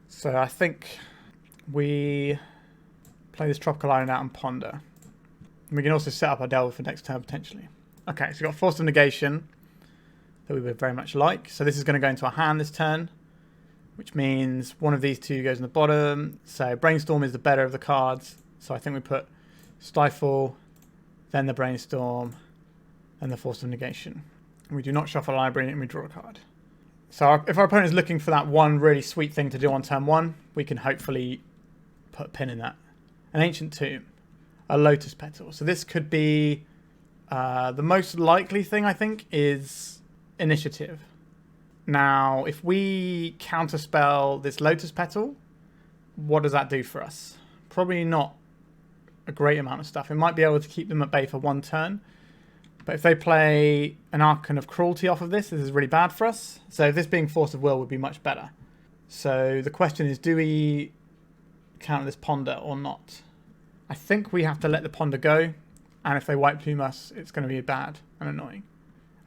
So I think we play this Tropical Island out and Ponder. And we can also set up our Delver for next turn potentially. Okay, so we've got Force of Negation that we would very much like. So this is going to go into our hand this turn, which means one of these 2 goes in the bottom. So Brainstorm is the better of the cards. So I think we put Stifle, then the Brainstorm, and the Force of Negation. And we do not shuffle a library and we draw a card. So if our opponent is looking for that one really sweet thing to do on turn 1, we can hopefully put a pin in that. An Ancient Tomb. A Lotus Petal. So this could be the most likely thing, I think, is Initiative. Now, if we counterspell this Lotus Petal, what does that do for us? Probably not a great amount of stuff. It might be able to keep them at bay for 1 turn. But if they play an Archon of Cruelty off of this, this is really bad for us. So this being Force of Will would be much better. So the question is, do we counter this Ponder or not? I think we have to let the Ponder go. And if they white plume us, it's going to be bad and annoying.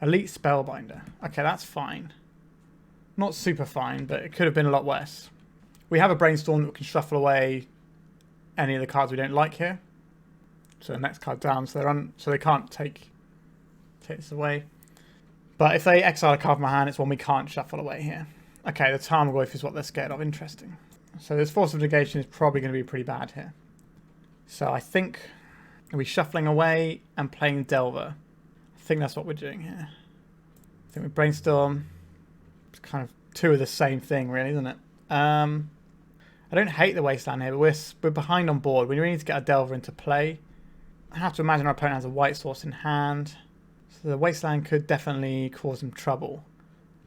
Elite Spellbinder. Okay, that's fine. Not super fine, but it could have been a lot worse. We have a Brainstorm that can shuffle away any of the cards we don't like here. So the next card down, so they can't take this away. But if they exile a card from my hand, it's one we can't shuffle away here. Okay, the Tarmogoyf is what they're scared of. Interesting. So this Force of Negation is probably going to be pretty bad here. So I think, are we shuffling away and playing Delver? I think that's what we're doing here. I think we Brainstorm. It's kind of two of the same thing, really, isn't it? I don't hate the Wasteland here, but we're behind on board. We really need to get a Delver into play. I have to imagine our opponent has a white source in hand. So the Wasteland could definitely cause some trouble.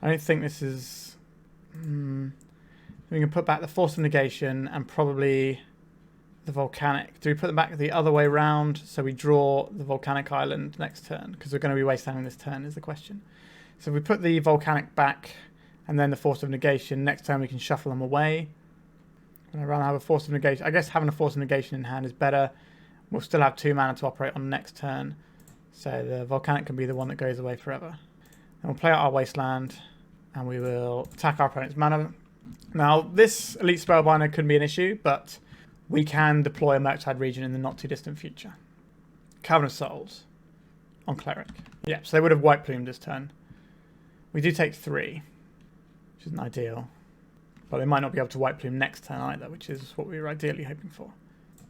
I don't think this is... We can put back the Force of Negation and probably the Volcanic. Do we put them back the other way round so we draw the Volcanic Island next turn? Because we're going to be Wastelanding this turn is the question. So if we put the Volcanic back and then the Force of Negation, next turn we can shuffle them away. I'd rather have a Force of Negation. I guess having a Force of Negation in hand is better. We'll still have 2 mana to operate on next turn. So the Volcanic can be the one that goes away forever. And we'll play out our Wasteland and we will attack our opponent's mana. Now, this Elite Spellbinder could be an issue, but we can deploy a Murktide Regent in the not too distant future. Cavern of Souls on Cleric. Yeah, so they would have White Plumed this turn. We do take 3, which isn't ideal. But they might not be able to White Plume next turn either, which is what we were ideally hoping for.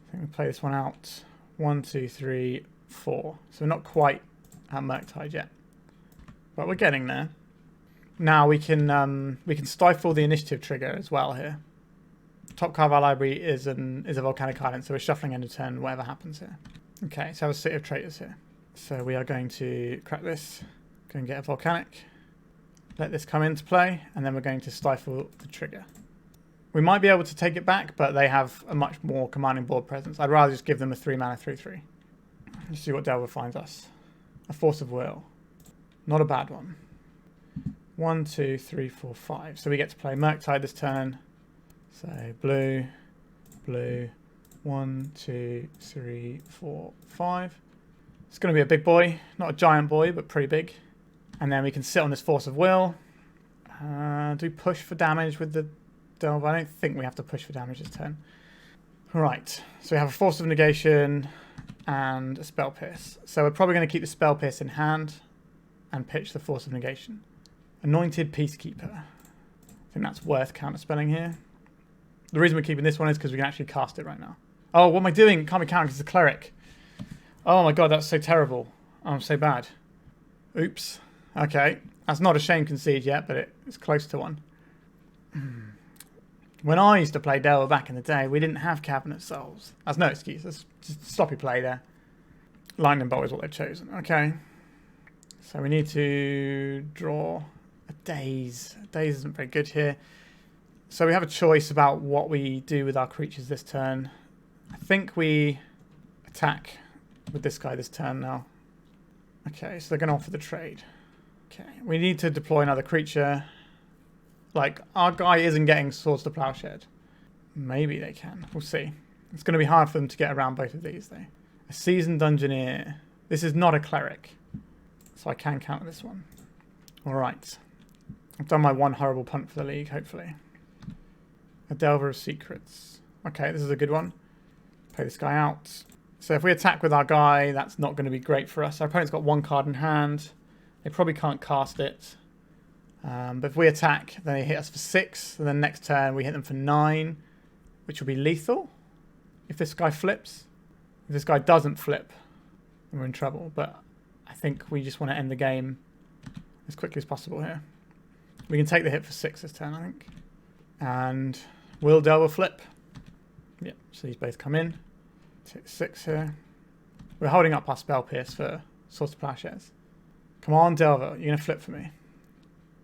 I think we play this one out. 1, 2, 3, 4. So we're not quite at Murktide yet. But we're getting there. Now we can stifle the initiative trigger as well here. Top card of our library is a Volcanic Island, so we're shuffling end of turn whatever happens here. Okay, so I have a City of Traitors here. So we are going to crack this, go and get a Volcanic, let this come into play, and then we're going to stifle the trigger. We might be able to take it back, but they have a much more commanding board presence. I'd rather just give them a 3 mana 3/3. Let's see what Delver finds us. A Force of Will. Not a bad one. 1, 2, 3, 4, 5. So we get to play Murktide this turn. So blue, blue, 1, 2, 3, 4, 5. It's going to be a big boy. Not a giant boy, but pretty big. And then we can sit on this Force of Will. Do we push for damage with the Delver? I don't think we have to push for damage this turn. Right, so we have a Force of Negation and a Spell Pierce. So we're probably going to keep the Spell Pierce in hand and pitch the Force of Negation. Anointed Peacekeeper. I think that's worth counterspelling here. The reason we're keeping this one is because we can actually cast it right now. Oh, what am I doing? Can't be counting because it's a Cleric. Oh my god, that's so terrible. Oh, I'm so bad. Oops. Okay. That's not a shame concede yet, but it's close to one. When I used to play Delver back in the day, we didn't have Cabinet Souls. That's no excuse. That's just sloppy play there. Lightning Bolt is what they've chosen. Okay. So we need to draw a Daze. Daze isn't very good here. So we have a choice about what we do with our creatures this turn. I think we attack with this guy this turn now. Okay, so they're going to offer the trade. Okay, we need to deploy another creature. Like, our guy isn't getting Swords to Plowshared. Maybe they can. We'll see. It's going to be hard for them to get around both of these, though. A Seasoned Dungeoneer. This is not a Cleric. So I can counter this one. Alright. I've done my one horrible punt for the league, hopefully. A Delver of Secrets. Okay, this is a good one. Play this guy out. So if we attack with our guy, that's not going to be great for us. Our opponent's got 1 card in hand. They probably can't cast it. But if we attack, then they hit us for 6. And then next turn, we hit them for 9. Which will be lethal. If this guy flips. If this guy doesn't flip, then we're in trouble. But I think we just want to end the game as quickly as possible here. We can take the hit for 6 this turn, I think. And will Delver flip? Yep, so these both come in. Take 6 here. We're holding up our Spell Pierce for Swords to Plowshares. Come on, Delver, you're going to flip for me.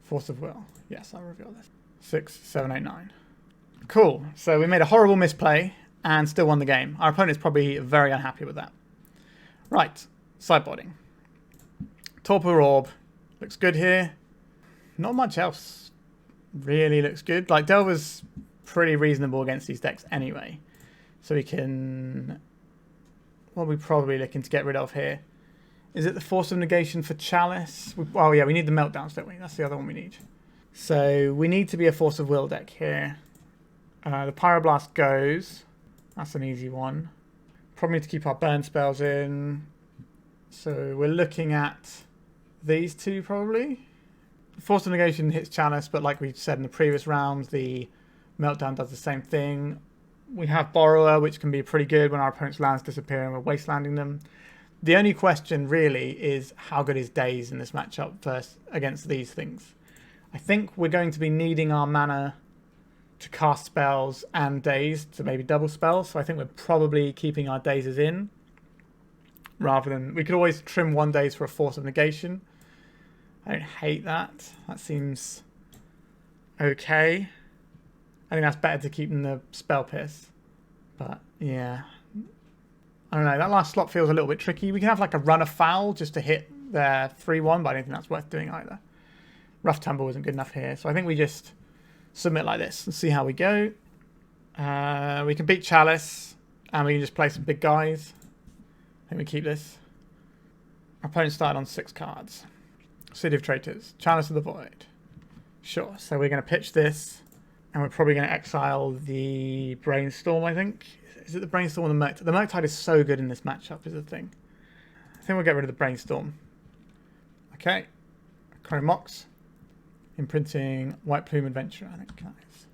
Force of Will. Yes, I'll reveal this. 6, 7, 8, 9. Cool. So we made a horrible misplay and still won the game. Our opponent's probably very unhappy with that. Right, sideboarding. Torpor Orb. Looks good here. Not much else really looks good. Like, Delver's pretty reasonable against these decks anyway. So we can... What are we probably looking to get rid of here? Is it the Force of Negation for Chalice? Oh yeah, we need the Meltdowns, don't we? That's the other one we need. So we need to be a Force of Will deck here. The Pyroblast goes. That's an easy one. Probably need to keep our burn spells in. So we're looking at these two probably. Force of Negation hits Chalice, but like we said in the previous round, the Meltdown does the same thing. We have Borrower, which can be pretty good when our opponent's lands disappear and we're wastelanding them. The only question really is how good is Daze in this matchup versus against these things. I think we're going to be needing our mana to cast spells and Daze to maybe double spells, so I think we're probably keeping our Dazes in rather than... We could always trim one Daze for a Force of Negation. I don't hate that. That seems okay. I think that's better to keep than the Spell Pierce. But yeah, I don't know. That last slot feels a little bit tricky. We can have like a run afoul just to hit their 3-1, but I don't think that's worth doing either. Rough Tumble isn't good enough here, so I think we just submit like this and see how we go. We can beat Chalice, and we can just play some big guys. I think we keep this. Our opponent started on 6 cards. City of Traitors, Chalice of the Void. Sure, so we're going to pitch this, and we're probably going to exile the Brainstorm, I think. Is it the Brainstorm or the Murktide? The Murktide is so good in this matchup, is the thing. I think we'll get rid of the Brainstorm. Okay. Chrome Mox. Imprinting White Plume Adventurer, I think that is.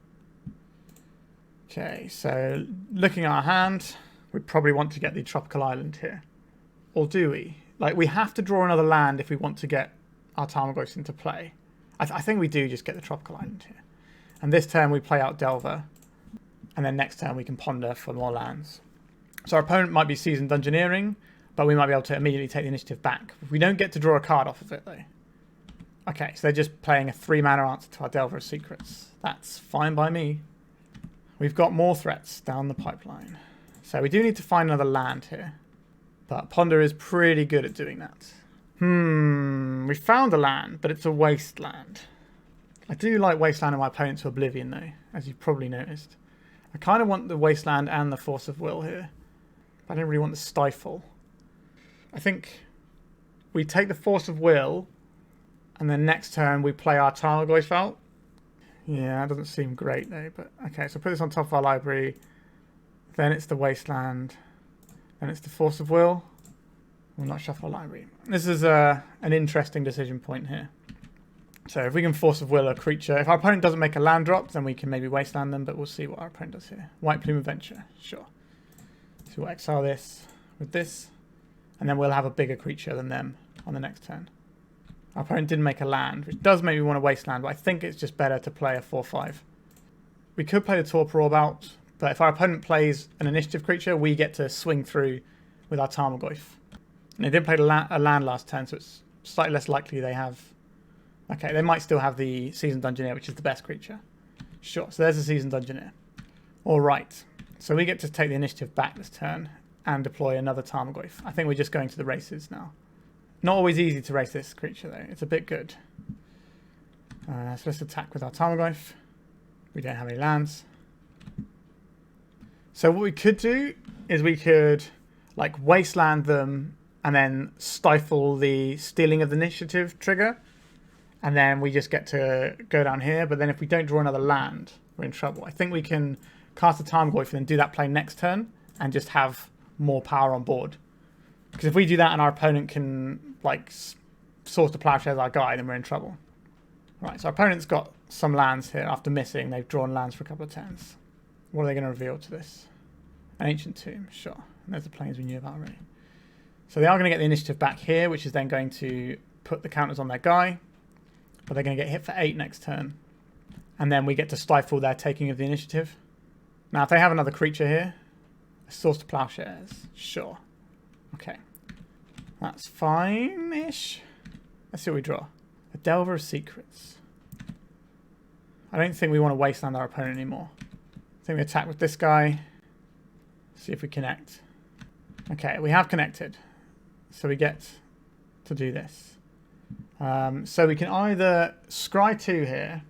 Okay, so looking at our hand, we probably want to get the Tropical Island here. Or do we? Like, we have to draw another land if we want to get our Tarmogoyf into play. I think we do just get the Tropical Island here. And this turn we play out Delver. And then next turn we can ponder for more lands. So our opponent might be Seasoned Dungeoneering, but we might be able to immediately take the initiative back. We don't get to draw a card off of it though. Okay, so they're just playing a 3-mana answer to our Delver of Secrets. That's fine by me. We've got more threats down the pipeline. So we do need to find another land here. But Ponder is pretty good at doing that. We found a land, but it's a Wasteland. I do like Wasteland and my opponent to Oblivion though, as you've probably noticed. I kind of want the Wasteland and the Force of Will here. But I don't really want the Stifle. I think we take the Force of Will, and then next turn we play our Tarmogoyf out. Yeah, that doesn't seem great though, but okay, so put this on top of our library. Then it's the Wasteland. Then it's the Force of Will. We'll not shuffle our library. This is an interesting decision point here. So if we can Force of Will a creature, if our opponent doesn't make a land drop, then we can maybe Wasteland them, but we'll see what our opponent does here. White Plume Adventure, sure. So we'll exile this with this, and then we'll have a bigger creature than them on the next turn. Our opponent didn't make a land, which does make me want to Wasteland, but I think it's just better to play a 4-5. We could play the Torpor Orb out, but if our opponent plays an initiative creature, we get to swing through with our Tarmogoyf. And they did play a land last turn, so it's slightly less likely they have... Okay, they might still have the Seasoned Dungeoneer, which is the best creature. Sure, so there's the Seasoned Dungeoneer. Alright, so we get to take the initiative back this turn and deploy another Tarmogoyf. I think we're just going to the races now. Not always easy to race this creature though, it's a bit good. So let's attack with our Tarmogoyf. We don't have any lands. So what we could do is we could like Wasteland them and then stifle the stealing of the initiative trigger. And then we just get to go down here. But then if we don't draw another land, we're in trouble. I think we can cast a Tarmogoyf and then do that play next turn and just have more power on board. Because if we do that and our opponent can like source the Plowshare as our guy, then we're in trouble. Right, so our opponent's got some lands here. After missing, they've drawn lands for a couple of turns. What are they going to reveal to this? An Ancient Tomb, sure. And there's the planes we knew about already. So they are going to get the initiative back here, which is then going to put the counters on their guy. But they're going to get hit for 8 next turn. And then we get to stifle their taking of the initiative. Now, if they have another creature here, a Source to Plowshares, sure. Okay. That's fine-ish. Let's see what we draw. A Delver of Secrets. I don't think we want to wasteland our opponent anymore. I think we attack with this guy. See if we connect. Okay, we have connected. So we get to do this. So we can either scry 2 here,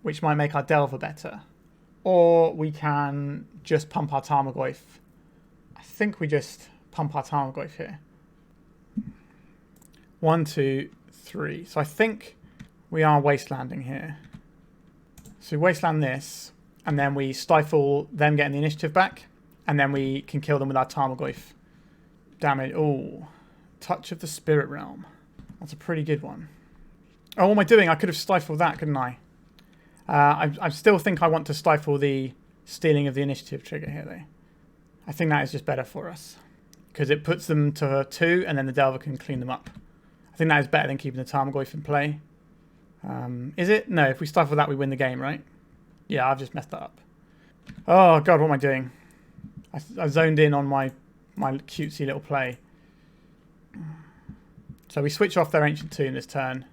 which might make our Delver better, or we can just pump our Tarmogoyf. I think we just pump our Tarmogoyf here. 1, 2, 3. So I think we are wastelanding here. So we wasteland this, and then we stifle them getting the initiative back, and then we can kill them with our Tarmogoyf. Damage. Oh, Touch of the Spirit Realm. That's a pretty good one. Oh, what am I doing? I could have stifled that, couldn't I? I still think I want to stifle the stealing of the initiative trigger here, though. I think that is just better for us. Because it puts them to 2, and then the Delver can clean them up. I think that is better than keeping the Tarmogoyf in play. Is it? No, if we stifle that, we win the game, right? Yeah, I've just messed that up. Oh, God, what am I doing? I zoned in on my cutesy little play. So we switch off their Ancient Tomb this turn.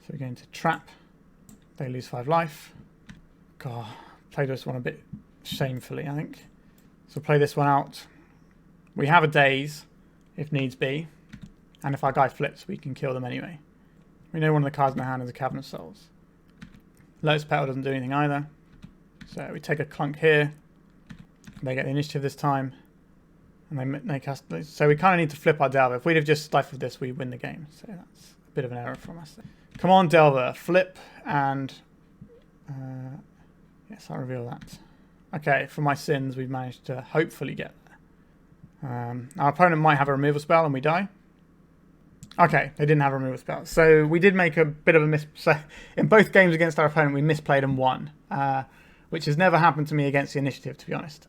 So we're going to trap. They lose 5 life. God, played this one a bit shamefully, I think. So we'll play this one out. We have a Daze, if needs be. And if our guy flips, we can kill them anyway. We know one of the cards in the hand is a Cavern of Souls. Lotus Petal doesn't do anything either. So we take a clunk here. They get the initiative this time. And they make us... So we kind of need to flip our Delver. If we'd have just stifled this, we win the game. So that's a bit of an error from us. Come on, Delver. Flip and... yes, I'll reveal that. Okay, for my sins, we've managed to hopefully get there. Our opponent might have a removal spell and we die. Okay, they didn't have a removal spell. So we did make a bit of a miss... So in both games against our opponent, we misplayed and won. Which has never happened to me against the initiative, to be honest.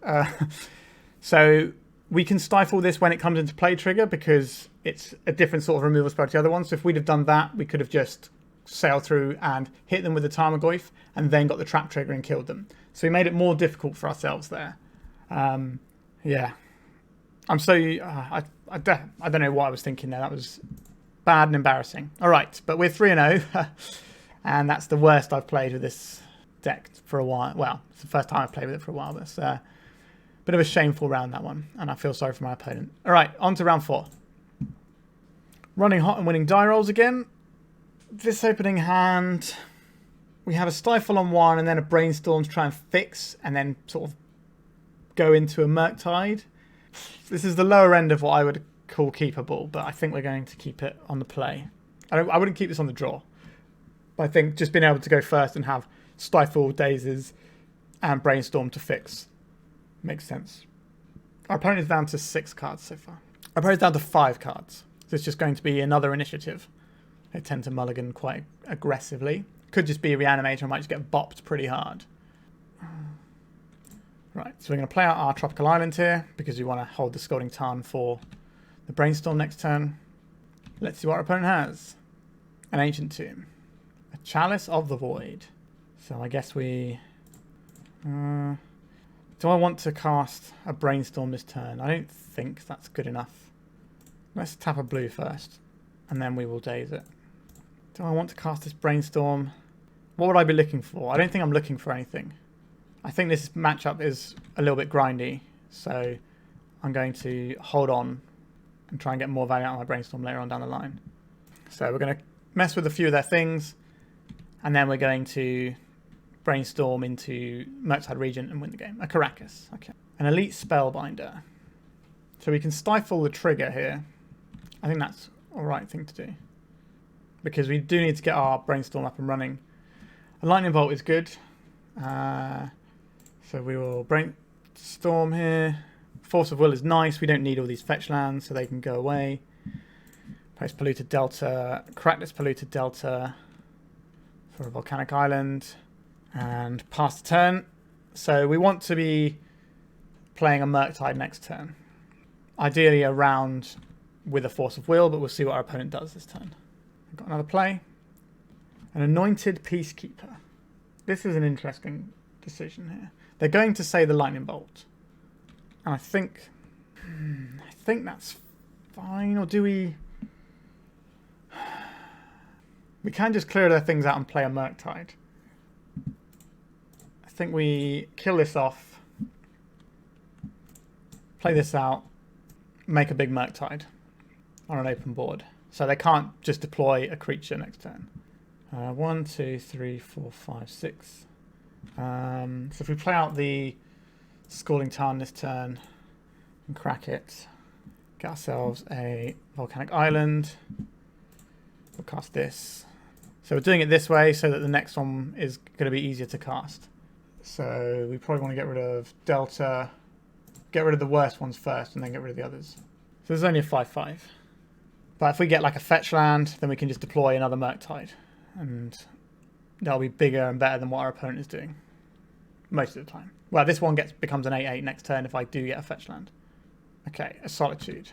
So we can stifle this when it comes into play trigger because it's a different sort of removal spell to the other one. So if we'd have done that, we could have just sailed through and hit them with the Tarmogoyf and then got the trap trigger and killed them. So we made it more difficult for ourselves there. Yeah. I'm so... I don't know what I was thinking there. That was bad and embarrassing. All right, but we're 3-0. And that's the worst I've played with this deck for a while. Well, it's the first time I've played with it for a while, but it's a bit of a shameful round, that one, and I feel sorry for my opponent. All right, on to round 4. Running hot and winning die rolls again. This opening hand, we have a Stifle on 1 and then a Brainstorm to try and fix and then sort of go into a Murktide. This is the lower end of what I would call keepable, but I think we're going to keep it on the play. I wouldn't keep this on the draw. But I think just being able to go first and have Stifle, Dazes, and Brainstorm to fix makes sense. Our opponent is down to 6 cards so far. Our opponent is down to 5 cards. So it's just going to be another initiative. They tend to mulligan quite aggressively. Could just be a Reanimator. I might just get bopped pretty hard. Right, so we're going to play out our Tropical Island here because we want to hold the Scalding Tarn for the Brainstorm next turn. Let's see what our opponent has. An Ancient Tomb. A Chalice of the Void. So I guess we... do I want to cast a Brainstorm this turn? I don't think that's good enough. Let's tap a blue first, and then we will Daze it. Do I want to cast this Brainstorm? What would I be looking for? I don't think I'm looking for anything. I think this matchup is a little bit grindy, so I'm going to hold on and try and get more value out of my Brainstorm later on down the line. So we're going to mess with a few of their things, and then we're going to Brainstorm into Murktide Regent and win the game. A Caracas. Okay. An Elite Spellbinder. So we can stifle the trigger here. I think that's the right thing to do. Because we do need to get our Brainstorm up and running. A Lightning Bolt is good. So we will Brainstorm here. Force of Will is nice. We don't need all these fetch lands, so they can go away. Place Polluted Delta. Crack this Polluted Delta for a Volcanic Island. And pass the turn. So we want to be playing a Murktide next turn. Ideally a round with a Force of Will, but we'll see what our opponent does this turn. We've got another play. An Anointed Peacekeeper. This is an interesting decision here. They're going to say the Lightning Bolt. And I think that's fine. Or do we... We can just clear their things out and play a Murktide. I think we kill this off. Play this out. Make a big Murktide on an open board. So they can't just deploy a creature next turn. 1, 2, 3, 4, 5, 6. So if we play out the Scalding Tarn this turn and crack it, get ourselves a Volcanic Island. We'll cast this. So we're doing it this way so that the next one is going to be easier to cast. So we probably want to get rid of Delta, get rid of the worst ones first and then get rid of the others. So there's only a 5/5. But if we get like a fetch land, then we can just deploy another Murktide. And that'll be bigger and better than what our opponent is doing. Most of the time. Well, this one becomes an 8/8 next turn if I do get a fetch land. Okay, a Solitude.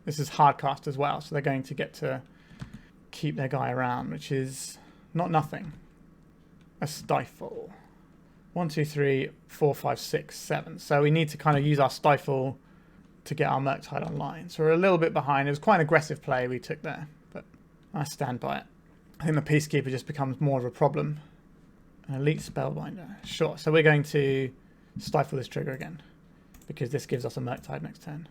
This is hardcast as well, so they're going to get to keep their guy around, which is not nothing. A Stifle. 1, 2, 3, 4, 5, 6, 7. So we need to kind of use our Stifle to get our Murktide online. So we're a little bit behind. It was quite an aggressive play we took there, but I stand by it. I think the Peacekeeper just becomes more of a problem. An Elite Spellbinder. Sure, so we're going to Stifle this trigger again, because this gives us a Murktide next turn,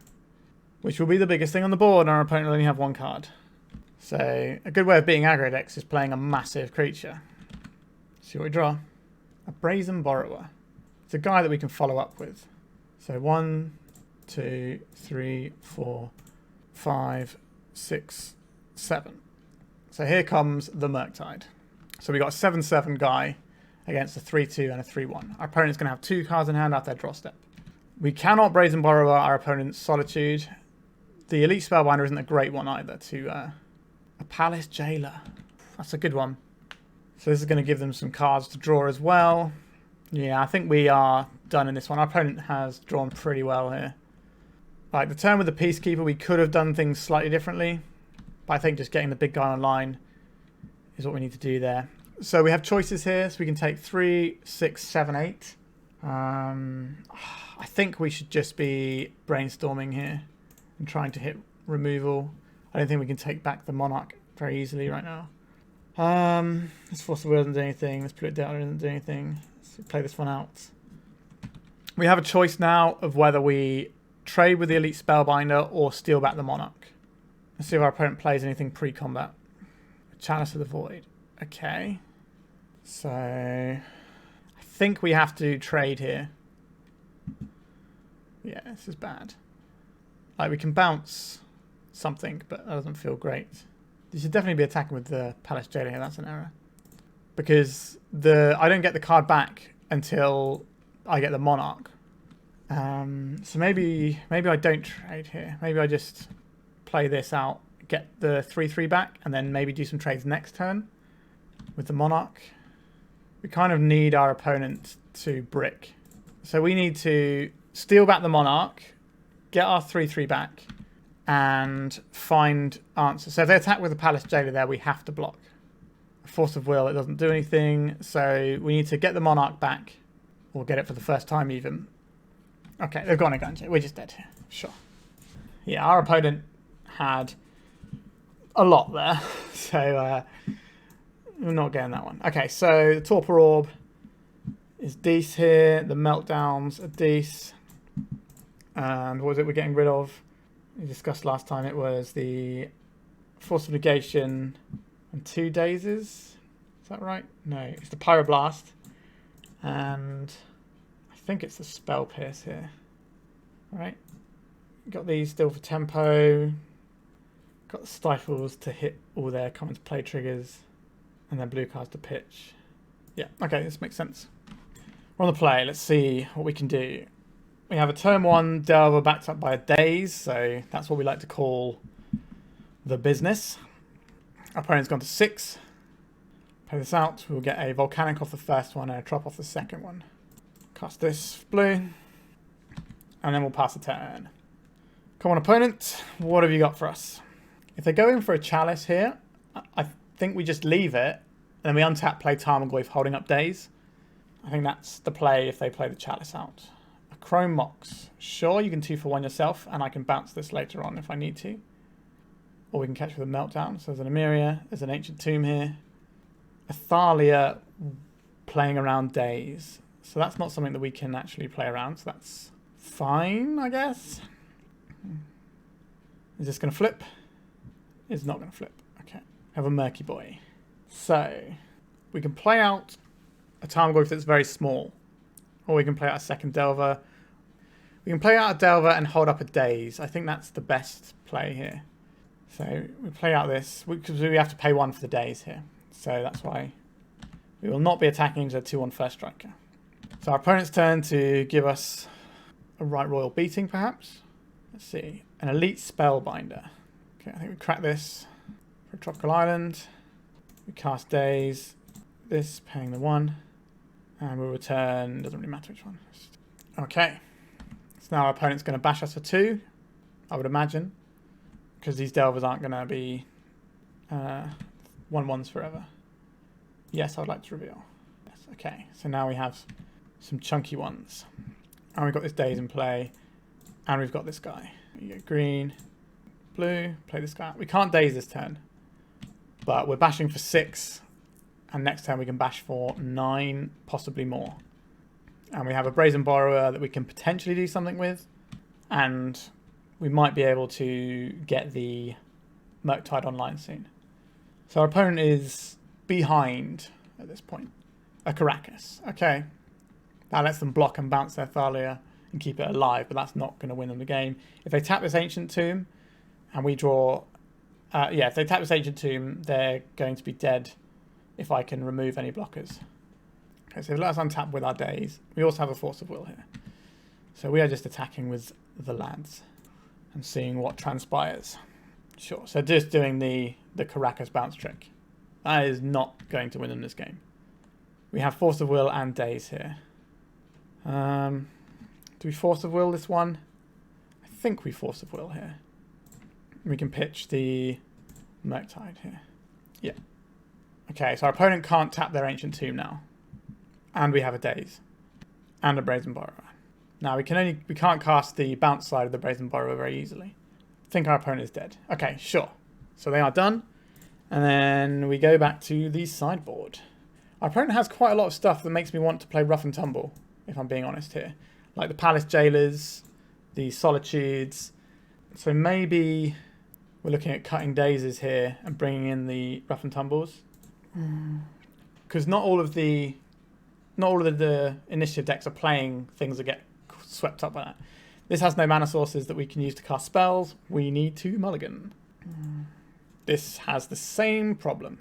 which will be the biggest thing on the board, and our opponent will only have one card. So a good way of beating aggro decks is playing a massive creature. See what we draw. A Brazen Borrower. It's a guy that we can follow up with. So 1, 2, 3, 4, 5, 6, 7. So here comes the Murktide. So we got a 7/7 guy against a 3/2 and a 3/1. Our opponent's going to have 2 cards in hand after their draw step. We cannot Brazen Borrower our opponent's Solitude. The Elite Spellbinder isn't a great one either. To a Palace Jailer. That's a good one. So this is going to give them some cards to draw as well. Yeah, I think we are done in this one. Our opponent has drawn pretty well here. Like the turn with the Peacekeeper, we could have done things slightly differently. But I think just getting the big guy online is what we need to do there. So we have choices here. So we can take 3, 6, 7, 8. I think we should just be brainstorming here and trying to hit removal. I don't think we can take back the Monarch very easily right now. This Force of Will doesn't do anything. This Polluted Delta doesn't do anything. Let's play this one out. We have a choice now of whether we trade with the Elite Spellbinder or steal back the Monarch. Let's see if our opponent plays anything pre-combat. Chalice of the Void. Okay. So I think we have to trade here. Yeah, this is bad. Like we can bounce something, but that doesn't feel great. You should definitely be attacking with the Palace Jailer here. That's an error. Because I don't get the card back until I get the Monarch. So maybe I don't trade here. Maybe I just play this out, get the 3/3 back, and then maybe do some trades next turn with the Monarch. We kind of need our opponent to brick. So we need to steal back the Monarch, get our 3/3 back, and find answers. So if they attack with the Palace Jailer there, we have to block. Force of Will, it doesn't do anything. So we need to get the Monarch back, or get it for the first time even. Okay, they've gone a Gunja. We're just dead here. Sure. Yeah, our opponent had a lot there. So we're not getting that one. Okay, so the Torpor Orb is Daze here. The Meltdowns are Daze. And what was it we're getting rid of? We discussed last time it was the Force of Negation and 2 Dazes. Is that right? No, it's the Pyroblast. And I think it's the Spell Pierce here. Alright. Got these still for tempo. Got the Stifles to hit all their come into play triggers. And then blue cards to pitch. Yeah, okay, this makes sense. We're on the play. Let's see what we can do. We have a turn 1 Delver backed up by a Daze, so that's what we like to call the business. Our opponent's gone to 6. Play this out. We'll get a Volcanic off the first one and a Trop off the second one. Cast this blue. And then we'll pass the turn. Come on, opponent. What have you got for us? If they go in for a Chalice here, I think we just leave it. And then we untap, play Tarmogoyf holding up Daze. I think that's the play if they play the Chalice out. Chrome Mox. Sure, you can 2-for-1 yourself, and I can bounce this later on if I need to. Or we can catch with a Meltdown. So there's an Emeria, there's an Ancient Tomb here. A Thalia playing around Daze. So that's not something that we can actually play around, so that's fine, I guess. Is this going to flip? It's not going to flip. Okay. Have a Murky Boy. So we can play out a Tarmogoyf that's very small. Or we can play out a second Delver. We can play out a Delver and hold up a Daze. I think that's the best play here. So we play out this, because we have to pay 1 for the Daze here. So that's why we will not be attacking into a 2-1 first striker. So our opponent's turn to give us a Right Royal Beating, perhaps. Let's see. An Elite Spellbinder. Okay, I think we crack this for Tropical Island. We cast Daze. This, paying the 1. And we'll return, doesn't really matter which one. Okay. So now our opponent's going to bash us for 2, I would imagine. Because these Delvers aren't going to be 1/1s forever. Yes, I would like to reveal. Yes, okay. So now we have some chunky ones. And we've got this Daze in play. And we've got this guy. You go green, blue, play this guy. We can't Daze this turn. But we're bashing for 6. And next turn we can bash for 9, possibly more. And we have a Brazen Borrower that we can potentially do something with. And we might be able to get the Murktide online soon. So our opponent is behind at this point. A Caracas. Okay. That lets them block and bounce their Thalia and keep it alive, but that's not going to win them the game. If they tap this Ancient Tomb and we draw... if they tap this Ancient Tomb, they're going to be dead if I can remove any blockers. Okay, so let us untap with our Daze. We also have a Force of Will here. So we are just attacking with the lads and seeing what transpires. Sure, so just doing the Caracas bounce trick. That is not going to win them this game. We have Force of Will and Daze here. Do we Force of Will this one? I think we Force of Will here. We can pitch the Murktide here. Yeah. Okay, so our opponent can't tap their Ancient Tomb now. And we have a Daze. And a Brazen Borrower. Now we can't cast the bounce side of the Brazen Borrower very easily. I think our opponent is dead. Okay, sure. So they are done. And then we go back to the sideboard. Our opponent has quite a lot of stuff that makes me want to play Rough and Tumble, if I'm being honest here. Like the Palace Jailers, the Solitudes. So maybe we're looking at cutting Dazes here and bringing in the Rough and Tumbles. Because not all of the initiative decks are playing things that get swept up by that. This has no mana sources that we can use to cast spells. We need to mulligan. This has the same problem.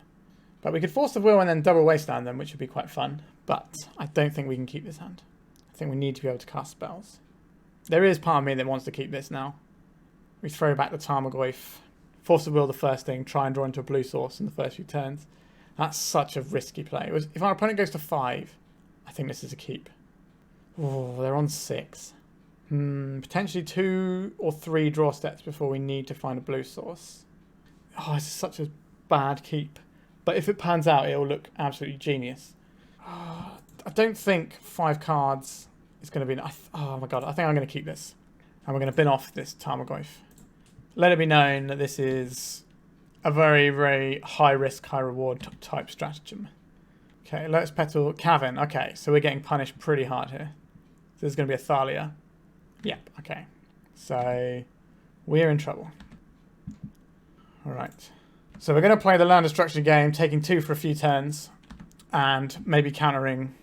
But we could Force of Will and then double Wasteland them, which would be quite fun. But I don't think we can keep this hand. I think we need to be able to cast spells. There is part of me that wants to keep this now. We throw back the Tarmogoyf. Force of Will the first thing. Try and draw into a blue source in the first few turns. That's such a risky play. If our opponent goes to 5, I think this is a keep. Oh, they're on 6. Potentially 2 or 3 draw steps before we need to find a blue source. Oh, this is such a bad keep. But if it pans out, it'll look absolutely genius. Oh, I don't think 5 cards is going to be enough. Oh my god, I think I'm going to keep this. And we're going to bin off this Tarmogoyf. Let it be known that this is a very, very high risk, high reward type stratagem. Okay, Lotus Petal, Cavern. Okay, so we're getting punished pretty hard here. So there's going to be a Thalia. Yep, okay. So we're in trouble. Alright. So we're going to play the Land Destruction game, taking 2 for a few turns, and maybe countering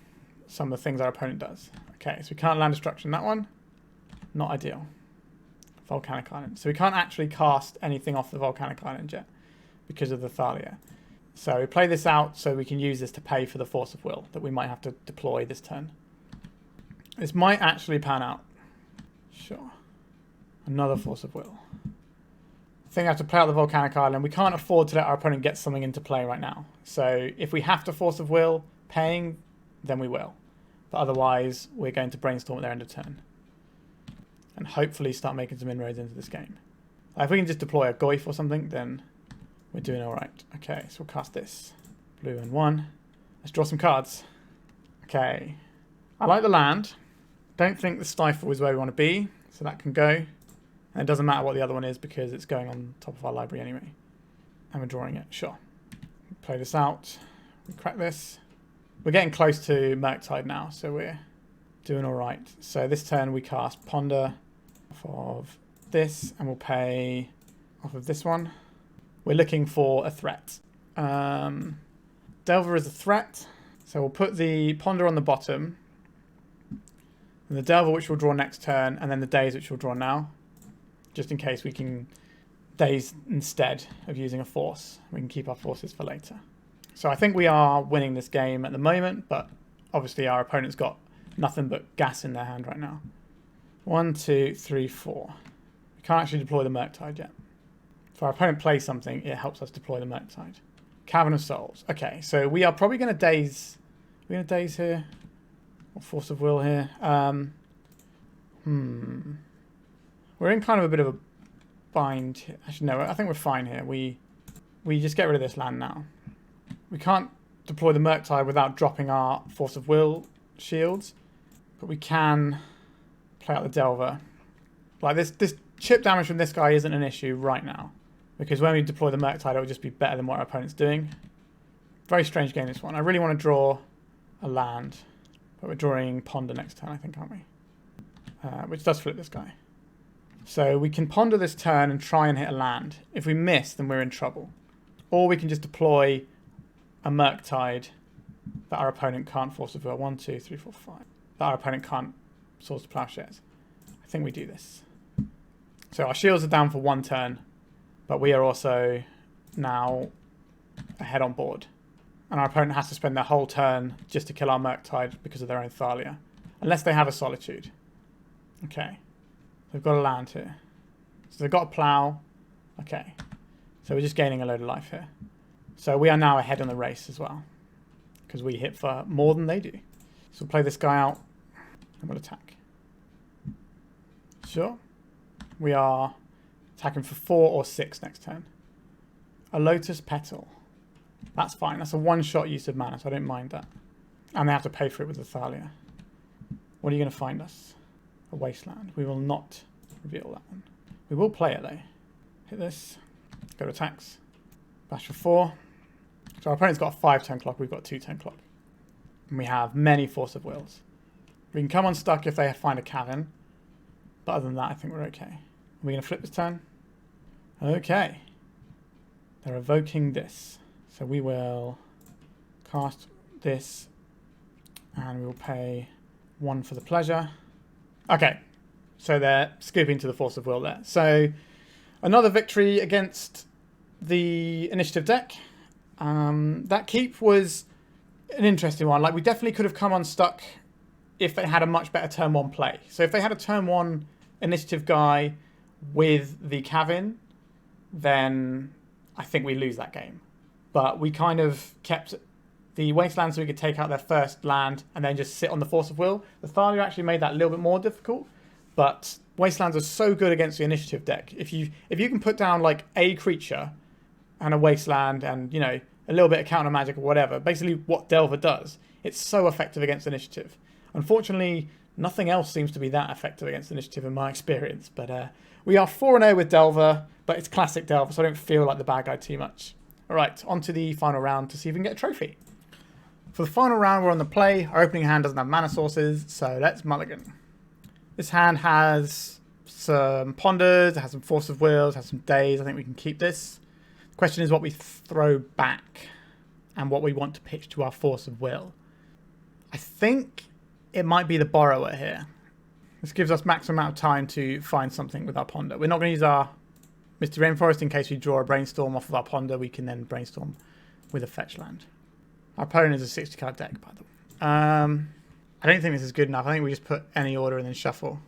some of the things our opponent does. Okay, so we can't Land Destruction that one. Not ideal. Volcanic Island. So we can't actually cast anything off the Volcanic Island yet because of the Thalia. So we play this out so we can use this to pay for the Force of Will that we might have to deploy this turn. This might actually pan out. Sure. Another Force of Will. I think I have to play out the Volcanic Island. We can't afford to let our opponent get something into play right now. So if we have to Force of Will paying, then we will. But otherwise, we're going to Brainstorm at their end of turn. And hopefully start making some inroads into this game. If we can just deploy a Goyf or something, then we're doing alright. Okay, so we'll cast this. Blue and 1. Let's draw some cards. Okay. I like the land. Don't think the Stifle is where we want to be, so that can go. And it doesn't matter what the other one is because it's going on top of our library anyway. And we're drawing it, sure. Play this out. We crack this. We're getting close to Murktide now, so we're doing alright. So this turn we cast Ponder off of this, and we'll pay off of this one. We're looking for a threat. Delver is a threat, so we'll put the Ponder on the bottom, and the Delver which we'll draw next turn, and then the Daze which we'll draw now, just in case we can Daze instead of using a Force. We can keep our forces for later. So I think we are winning this game at the moment, but obviously our opponent's got nothing but gas in their hand right now. 1, 2, 3, 4. We can't actually deploy the Murktide yet. If our opponent plays something, it helps us deploy the Murktide. Cavern of Souls. Okay, so we are probably going to Daze. We're going to Daze here. Or Force of Will here. We're in kind of a bit of a bind here. Actually, no, I think we're fine here. We just get rid of this land now. We can't deploy the Murktide without dropping our Force of Will shields. But we can play out the Delver. Like this chip damage from this guy isn't an issue right now. Because when we deploy the Murktide, it will just be better than what our opponent's doing. Very strange game, this one. I really want to draw a land. But we're drawing Ponder next turn, I think, aren't we? Which does flip this guy. So we can Ponder this turn and try and hit a land. If we miss, then we're in trouble. Or we can just deploy a Murktide that our opponent can't Force of Will. 1, 2, 3, 4, 5. That our opponent can't Swords to Plowshares. I think we do this. So our shields are down for 1 turn. But we are also now ahead on board. And our opponent has to spend their whole turn just to kill our Murktide because of their own Thalia. Unless they have a Solitude. Okay. They've got a land here. So they've got a plow. Okay. So we're just gaining a load of life here. So we are now ahead on the race as well. Because we hit for more than they do. So we'll play this guy out. And we'll attack. Sure. We are attacking for 4 or 6 next turn. A Lotus Petal. That's fine. That's a one-shot use of mana, so I don't mind that. And they have to pay for it with the Thalia. What are you going to find us? A Wasteland. We will not reveal that one. We will play it, though. Hit this. Go to attacks. Bash for 4. So our opponent's got a 5-turn clock. We've got a 2-turn clock. And we have many Force of Wills. We can come unstuck if they find a Cavern. But other than that, I think we're okay. Are we going to flip this turn? Okay. They're evoking this. So we will cast this. And we will pay 1 for the pleasure. Okay. So they're scooping to the Force of Will there. So another victory against the initiative deck. That keep was an interesting one. Like, we definitely could have come unstuck if they had a much better turn 1 play. So if they had a turn 1 initiative guy with the Cavern, then I think we lose that game. But we kind of kept the Wasteland so we could take out their first land and then just sit on the Force of Will. The Thalia actually made that a little bit more difficult, but Wastelands are so good against the initiative deck. If you can put down like a creature and a Wasteland and, you know, a little bit of counter magic or whatever, basically what Delver does, it's so effective against initiative. Unfortunately, nothing else seems to be that effective against initiative in my experience, but we are 4-0 with Delver, but it's classic Delver, so I don't feel like the bad guy too much. All right, on to the final round to see if we can get a trophy. For the final round, we're on the play. Our opening hand doesn't have mana sources, so let's mulligan. This hand has some Ponders, it has some Force of Wills, it has some Daze. I think we can keep this. The question is what we throw back and what we want to pitch to our Force of Will. I think it might be the Borrower here. This gives us maximum amount of time to find something with our Ponder. We're not going to use our Misty Rainforest in case we draw a Brainstorm off of our Ponder. We can then Brainstorm with a fetch land. Our opponent is a 60-card deck, by the way. I don't think this is good enough. I think we just put any order and then shuffle.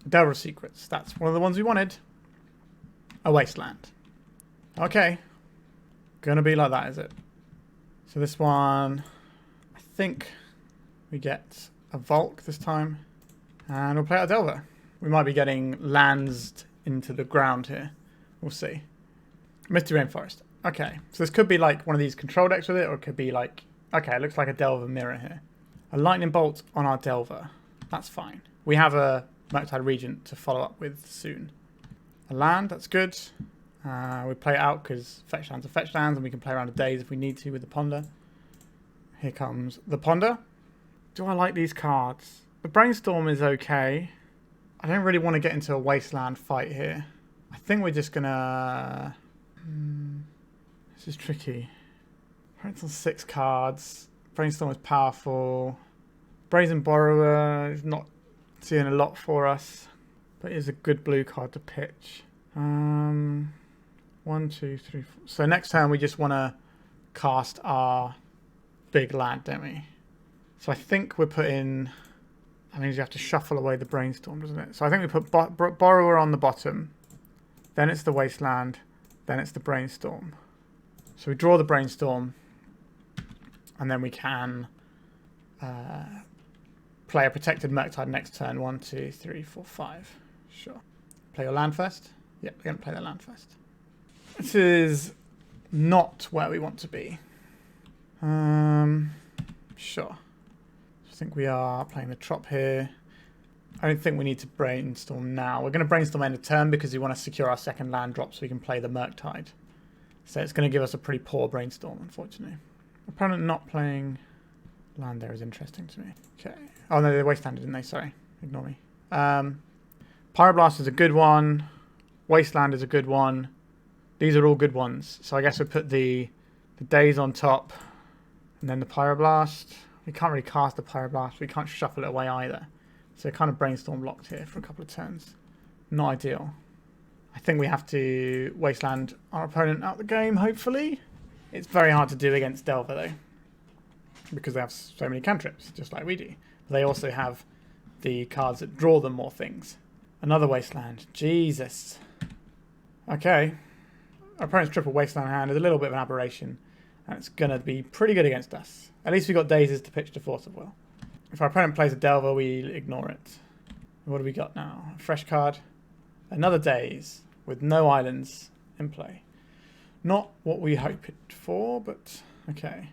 Delver of Secrets. That's one of the ones we wanted. A Wasteland. Okay. Gonna be like that, is it? So this one, I think we get a Volk this time. And we'll play out Delver. We might be getting lands into the ground here. We'll see. Misty Rainforest. Okay. So this could be like one of these control decks with it, or it could be like... Okay, it looks like a Delver mirror here. A Lightning Bolt on our Delver. That's fine. We have a Murktide Regent to follow up with soon. A land, that's good. We play it out because fetch lands are fetch lands, and we can play around a Daze if we need to with the Ponder. Here comes the Ponder. Do I like these cards? The Brainstorm is okay. I don't really want to get into a Wasteland fight here. I think we're just gonna... This is tricky. It's on 6 cards. Brainstorm is powerful. Brazen Borrower is not doing a lot for us, but it is a good blue card to pitch. 1, 2, 3, 4. So next turn we just want to cast our big land, don't we? So I think we're putting... That means you have to shuffle away the Brainstorm, doesn't it? So I think we put Borrower on the bottom. Then it's the Wasteland. then it's the Brainstorm. So we draw the Brainstorm, and then we can play a protected Murktide next turn. 1, 2, 3, 4, 5. Sure. Play your land first? Yep, we're going to play the land first. This is not where we want to be. Sure. I think we are playing the Trop here. I don't think we need to Brainstorm now. We're going to Brainstorm end of turn because we want to secure our second land drop so we can play the Murktide. So it's going to give us a pretty poor Brainstorm, unfortunately. Opponent not playing land there is interesting to me. Okay. Oh, no, they Wasteland, didn't they? Sorry. Ignore me. Pyroblast is a good one. Wasteland is a good one. These are all good ones. So I guess we'll put the Daze on top. And then the Pyroblast. We can't really cast the Pyroblast. We can't shuffle it away either. So kind of Brainstorm locked here for a couple of turns. Not ideal. I think we have to Wasteland our opponent out the game, hopefully. It's very hard to do against Delver, though. Because they have so many cantrips, just like we do. They also have the cards that draw them more things. Another Wasteland. Jesus. Okay. Our opponent's triple Wasteland hand is a little bit of an aberration. And it's going to be pretty good against us. At least we've got Dazes to pitch to Force of Will. If our opponent plays a Delver, we ignore it. What do we got now? A fresh card. Another Daze with no islands in play. Not what we hoped for, but okay.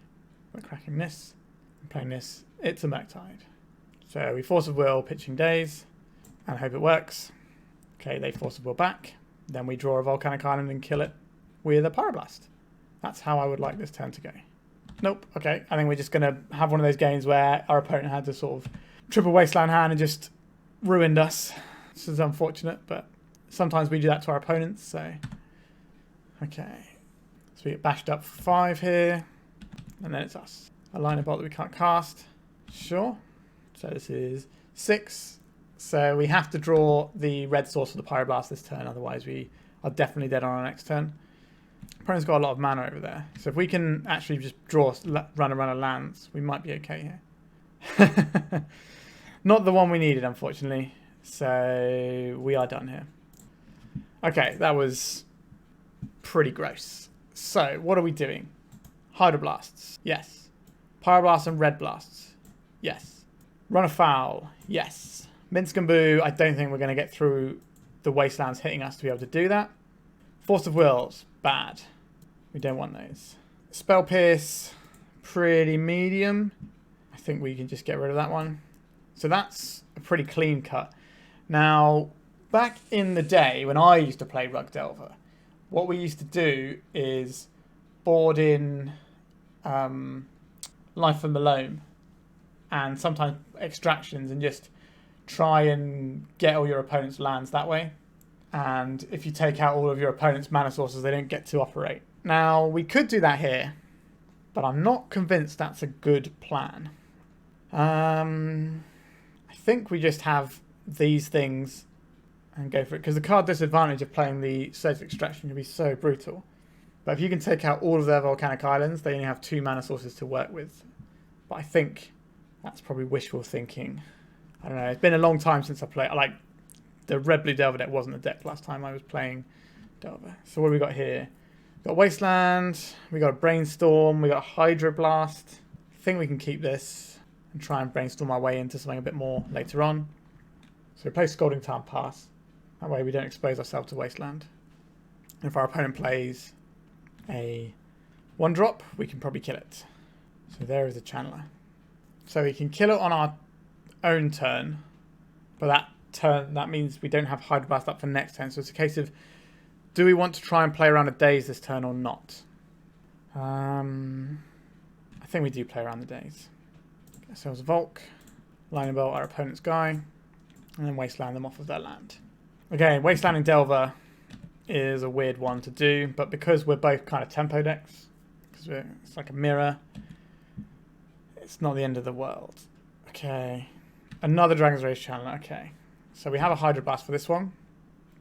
We're cracking this. I'm playing this. It's a Murktide. So we Force of Will, pitching Daze, and hope it works. Okay, they Force of Will back. Then we draw a Volcanic Island and kill it with a Pyroblast. That's how I would like this turn to go. Nope. Okay, I think we're just going to have one of those games where our opponent had to sort of triple Wasteland hand and just ruined us. This is unfortunate, but sometimes we do that to our opponents, so... Okay. So we get bashed up for 5 here, and then it's us. A line of bolt that we can't cast. Sure. So this is 6. So we have to draw the red source for the Pyroblast this turn, otherwise we are definitely dead on our next turn. Opponent's got a lot of mana over there. So if we can actually just draw, run a run of lands, we might be okay here. Not the one we needed, unfortunately. So we are done here. Okay, that was pretty gross. So what are we doing? Hydroblasts. Yes. Pyroblast and red blasts. Yes. Run afoul. Yes. Minsc and Boo. I don't think we're going to get through the Wastelands hitting us to be able to do that. Force of Wills. Bad. We don't want those. Spell Pierce. Pretty medium. I think we can just get rid of that one. So that's a pretty clean cut. Now, back in the day when I used to play Rug Delver, what we used to do is board in Life from Malone and sometimes extractions and just try and get all your opponent's lands that way. And if you take out all of your opponent's mana sources, they don't get to operate. Now, we could do that here, but I'm not convinced that's a good plan. I think we just have these things and go for it, because the card disadvantage of playing the Surge Extraction can be so brutal. But if you can take out all of their Volcanic Islands, they only have 2 mana sources to work with. But I think that's probably wishful thinking. I don't know. It's been a long time since I played. Like, the Red Blue Delver deck wasn't a deck last time I was playing Delver. So what have we got here? We've got Wasteland. We got a Brainstorm. We got a Hydroblast. I think we can keep this and try and brainstorm our way into something a bit more later on. So we play Scalding Tarn pass. That way we don't expose ourselves to Wasteland. And if our opponent plays a 1-drop, we can probably kill it. So there is a Channeler. So we can kill it on our own turn, but that means we don't have Hydroblast up for next turn. So it's a case of, do we want to try and play around a Daze this turn or not? I think we do play around the Daze. Get ourselves a Volk, Lightning Bolt our opponent's guy, and then Wasteland them off of their land. Okay, Wastelanding Delver is a weird one to do, but because we're both kind of tempo decks, because it's like a mirror, it's not the end of the world. Okay, another Dragon's Rage Channeler. Okay, so we have a Hydroblast for this one,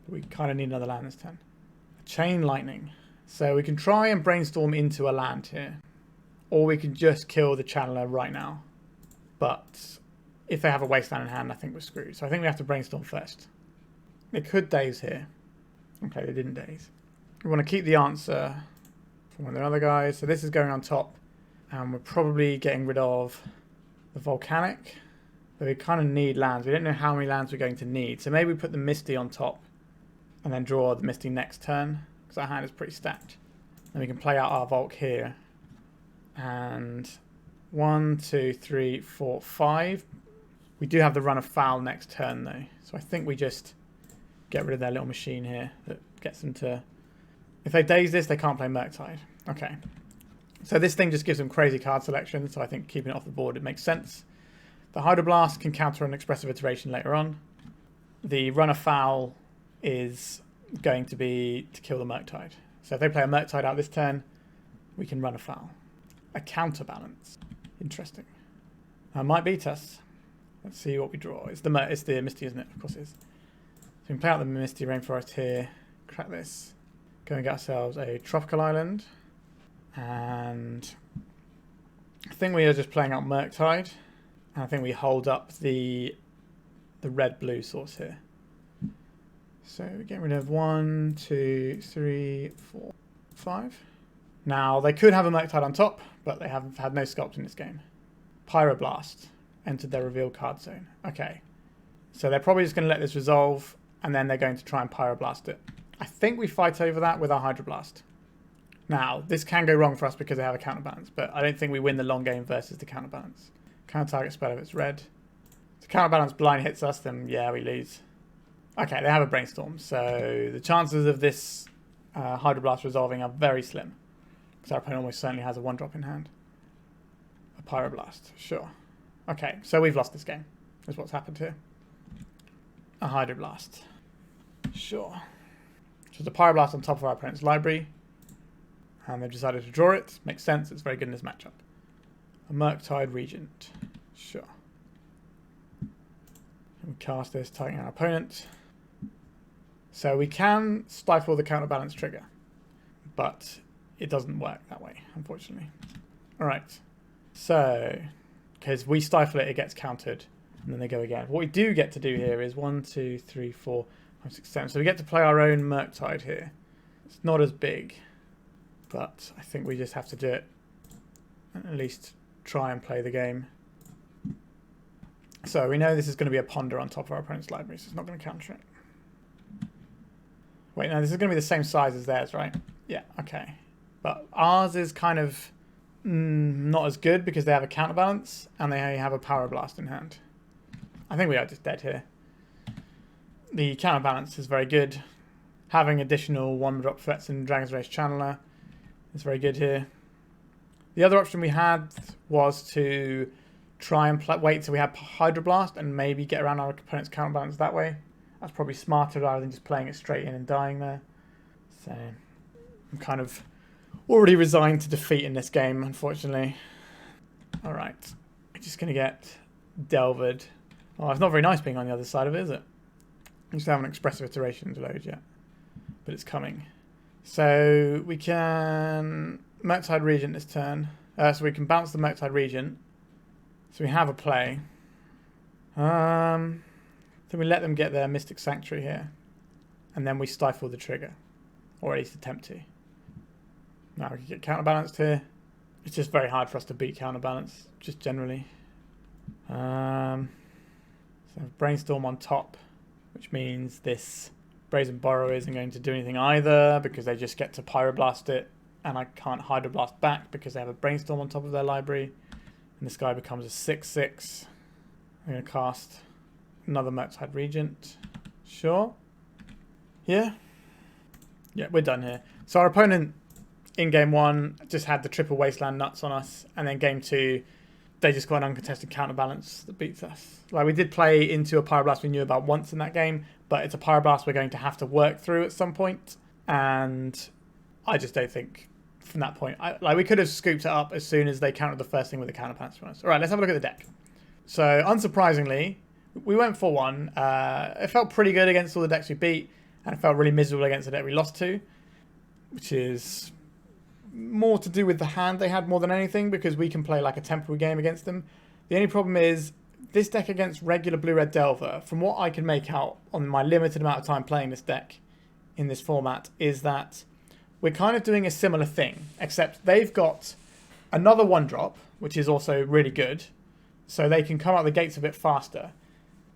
but we kind of need another land this turn. A Chain Lightning. So we can try and Brainstorm into a land here, or we can just kill the Channeler right now. But if they have a Wasteland in hand, I think we're screwed. So I think we have to Brainstorm first. They could Daze here. Okay, they didn't Daze. We want to keep the answer from one of the other guys. So this is going on top. And we're probably getting rid of the Volcanic. But we kind of need lands. We don't know how many lands we're going to need. So maybe we put the Misty on top. And then draw the Misty next turn. Because our hand is pretty stacked. Then we can play out our Volk here. And 1, 2, 3, 4, 5. We do have the run of foul next turn though. So I think we just get rid of their little machine here. That gets them to... If they Daze this, they can't play Murktide. Okay. So this thing just gives them crazy card selection. So I think keeping it off the board, it makes sense. The Hydroblast can counter an Expressive iteration later on. The run of foul is going to be to kill the Murktide. So if they play a Murktide out this turn, we can run a foul. A counterbalance. Interesting. That might beat us. Let's see what we draw. It's the Misty, isn't it? Of course it is. So we can play out the Misty Rainforest here. Crack this. Go and get ourselves a Tropical Island. And I think we are just playing out Murktide. And I think we hold up the red-blue source here. So we're getting rid of 1, 2, 3, 4, 5. Now, they could have a Murktide on top, but they have had no sculpt in this game. Pyroblast entered their reveal card zone. Okay. So they're probably just going to let this resolve, and then they're going to try and Pyroblast it. I think we fight over that with our Hydroblast. Now, this can go wrong for us because they have a counterbalance, but I don't think we win the long game versus the counterbalance. Counter target spell if it's red. If the counterbalance blind hits us, then yeah, we lose. Okay, they have a Brainstorm, so the chances of this Hydroblast resolving are very slim. Because our opponent almost certainly has a 1-drop in hand. A Pyroblast, sure. Okay, so we've lost this game, is what's happened here. A Hydroblast. Sure. So the Pyroblast on top of our opponent's library. And they've decided to draw it. Makes sense, it's very good in this matchup. A Murktide Regent. Sure. And we cast this, targeting our opponent. So we can stifle the counterbalance trigger. But it doesn't work that way, unfortunately. Alright. So, because we stifle it, it gets countered. And then they go again. What we do get to do here is 1, 2, 3, 4, 5, 6, 7. So we get to play our own Murktide here. It's not as big. But I think we just have to do it. And at least try and play the game. So we know this is going to be a Ponder on top of our opponent's library. So it's not going to counter it. Wait, no, this is going to be the same size as theirs, right? Yeah, okay. But ours is kind of not as good because they have a counterbalance and they have a Pyroblast in hand. I think we are just dead here. The counterbalance is very good. Having additional 1-drop threats in Dragon's Race Channeler is very good here. The other option we had was to try and wait till we have Hydroblast and maybe get around our opponent's counterbalance that way. That's probably smarter rather than just playing it straight in and dying there. So I'm kind of already resigned to defeat in this game, unfortunately. Alright. We're just going to get Delvered. Oh, it's not very nice being on the other side of it, is it? We just haven't Expressive iteration to load yet. But it's coming. So we can Murktide Regent this turn. So we can bounce the Murktide Regent. So we have a play. Then we let them get their Mystic Sanctuary here. And then we stifle the trigger. Or at least attempt to. Now we can get counterbalanced here. It's just very hard for us to beat counterbalance, just generally. So Brainstorm on top, which means this Brazen Borrower isn't going to do anything either because they just get to Pyroblast it and I can't Hydroblast back because they have a Brainstorm on top of their library. And this guy becomes a 6/6. I'm going to cast another Murktide Regent. Sure. Yeah. Yeah, we're done here. So our opponent in game 1 just had the triple Wasteland nuts on us, and then game 2 they just got an uncontested counterbalance that beats us. Like, we did play into a Pyroblast we knew about once in that game, but it's a Pyroblast we're going to have to work through at some point, and I just don't think from that point, we could have scooped it up as soon as they countered the first thing with the counterbalance for us. All right, let's have a look at the deck. So unsurprisingly, we went for 1. It felt pretty good against all the decks we beat, and it felt really miserable against the deck we lost to, which is more to do with the hand they had more than anything, because we can play like a temporary game against them. The only problem is this deck against regular blue-red Delver, from what I can make out on my limited amount of time playing this deck in this format, is that we're kind of doing a similar thing, except they've got another 1-drop, which is also really good. So they can come out the gates a bit faster.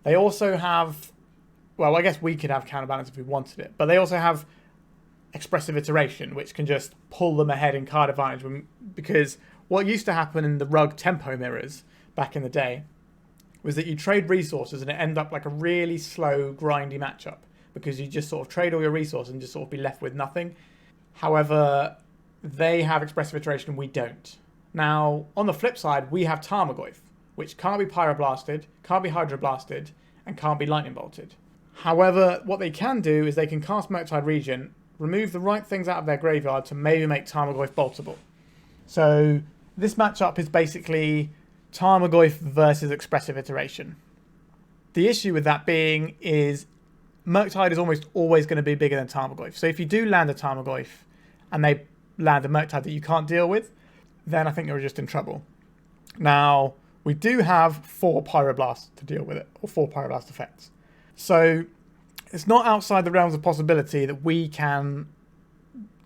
They also have, well, I guess we could have counterbalance if we wanted it, but they also have Expressive Iteration, which can just pull them ahead in card advantage. Because what used to happen in the Rug tempo mirrors back in the day was that you trade resources and it ended up like a really slow, grindy matchup, because you just sort of trade all your resources and just sort of be left with nothing. However, they have Expressive Iteration and we don't. Now, on the flip side, we have Tarmogoyf, which can't be Pyroblasted, can't be Hydroblasted, and can't be Lightning Bolted. However, what they can do is they can cast Murktide Regent, remove the right things out of their graveyard to maybe make Tarmogoyf boltable. So this matchup is basically Tarmogoyf versus Expressive Iteration. The issue with that being is Murktide is almost always going to be bigger than Tarmogoyf. So if you do land a Tarmogoyf and they land a Murktide that you can't deal with, then I think you're just in trouble. Now, we do have 4 Pyroblasts to deal with it, or 4 Pyroblast effects. So it's not outside the realms of possibility that we can,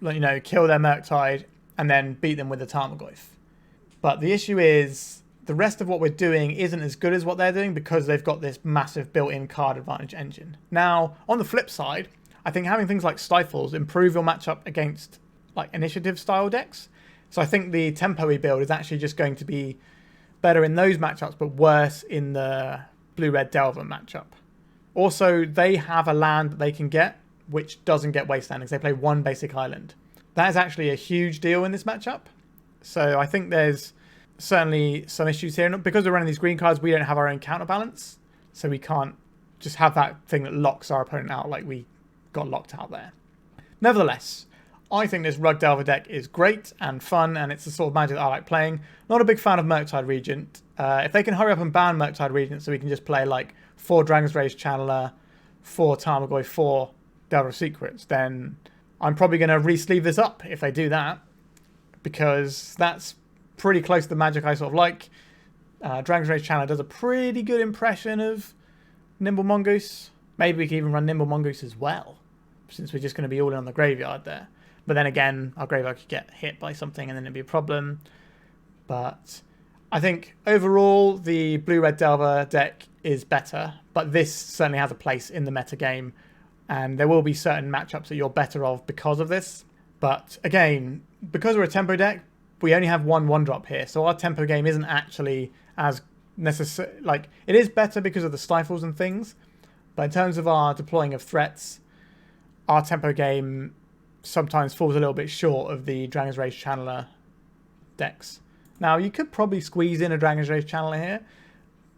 you know, kill their Murktide and then beat them with a Tarmogoyf. But the issue is the rest of what we're doing isn't as good as what they're doing because they've got this massive built-in card advantage engine. Now, on the flip side, I think having things like Stifles improve your matchup against like initiative style decks. So I think the tempo-y build is actually just going to be better in those matchups, but worse in the blue-red Delver matchup. Also, they have a land that they can get, which doesn't get Wasteland, because they play 1 basic island. That is actually a huge deal in this matchup. So I think there's certainly some issues here. And because we're running these green cards, we don't have our own counterbalance. So we can't just have that thing that locks our opponent out like we got locked out there. Nevertheless, I think this Rug Delver deck is great and fun, and it's the sort of magic that I like playing. Not a big fan of Murktide Regent. If they can hurry up and ban Murktide Regent so we can just play like 4 Dragon's Rage Channeler, 4 Tarmogoyf, 4 Delver of Secrets, then I'm probably going to re-sleeve this up if they do that, because that's pretty close to the magic I sort of like. Dragon's Rage Channeler does a pretty good impression of Nimble Mongoose. Maybe we can even run Nimble Mongoose as well, since we're just going to be all in on the graveyard there. But then again, our graveyard could get hit by something and then it'd be a problem. But I think overall, the Blue-Red Delver deck is better, but this certainly has a place in the meta game, and there will be certain matchups that you're better off because of this. But again, because we're a tempo deck, we only have 1/1-drop here, so our tempo game isn't actually as necessary. Like, it is better because of the Stifles and things, but in terms of our deploying of threats, our tempo game sometimes falls a little bit short of the Dragon's Rage Channeler decks. Now, you could probably squeeze in a Dragon's Rage Channeler here,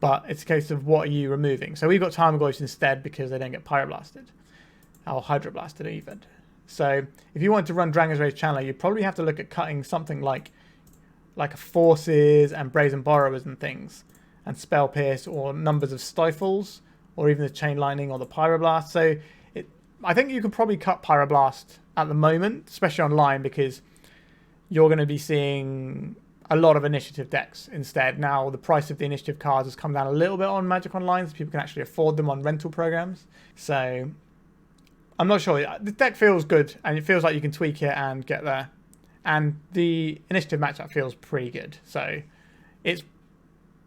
but it's a case of what are you removing. So we've got Tarmogoyfs instead because they don't get Pyroblasted, or Hydroblasted even. So if you want to run Dragon's Rage Channeler, you probably have to look at cutting something like a Forces and Brazen Borrowers and things, and Spell Pierce, or numbers of Stifles, or even the Chain Lightning or the Pyroblast. So I think you could probably cut Pyroblast at the moment, especially online, because you're going to be seeing a lot of initiative decks instead. Now, the price of the initiative cards has come down a little bit on Magic Online, so people can actually afford them on rental programs. So I'm not sure. The deck feels good, and it feels like you can tweak it and get there. And the initiative matchup feels pretty good. So it's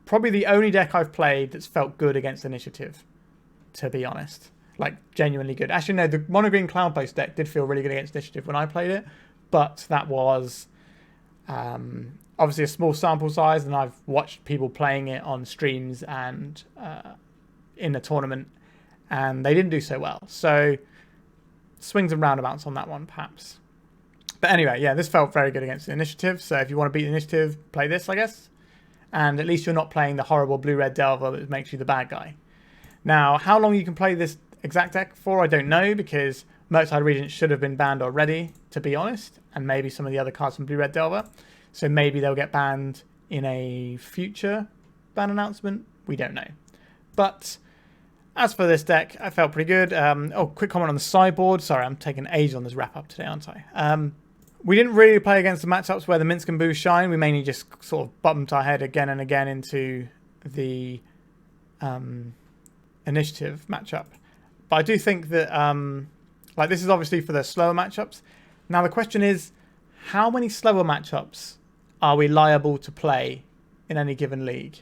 probably the only deck I've played that's felt good against initiative, to be honest. Like, genuinely good. Actually, no, the Mono Green Cloudpost deck did feel really good against initiative when I played it, but that was obviously a small sample size, and I've watched people playing it on streams and in a tournament, and they didn't do so well. So swings and roundabouts on that one, perhaps. But anyway, yeah, this felt very good against the initiative, so if you want to beat the initiative, play this, I guess. And at least you're not playing the horrible blue-red Delver that makes you the bad guy. Now, how long you can play this exact deck for, I don't know, because Murktide Regent should have been banned already, to be honest, and maybe some of the other cards from Blue-Red Delver. So maybe they'll get banned in a future ban announcement. We don't know. But as for this deck, I felt pretty good. Quick comment on the sideboard. Sorry, I'm taking ages on this wrap-up today, aren't I? We didn't really play against the matchups where the Minsc and Boo shine. We mainly just sort of bumped our head again and again into the initiative matchup. But I do think that, like, this is obviously for the slower matchups. Now the question is, how many slower matchups are we liable to play in any given league?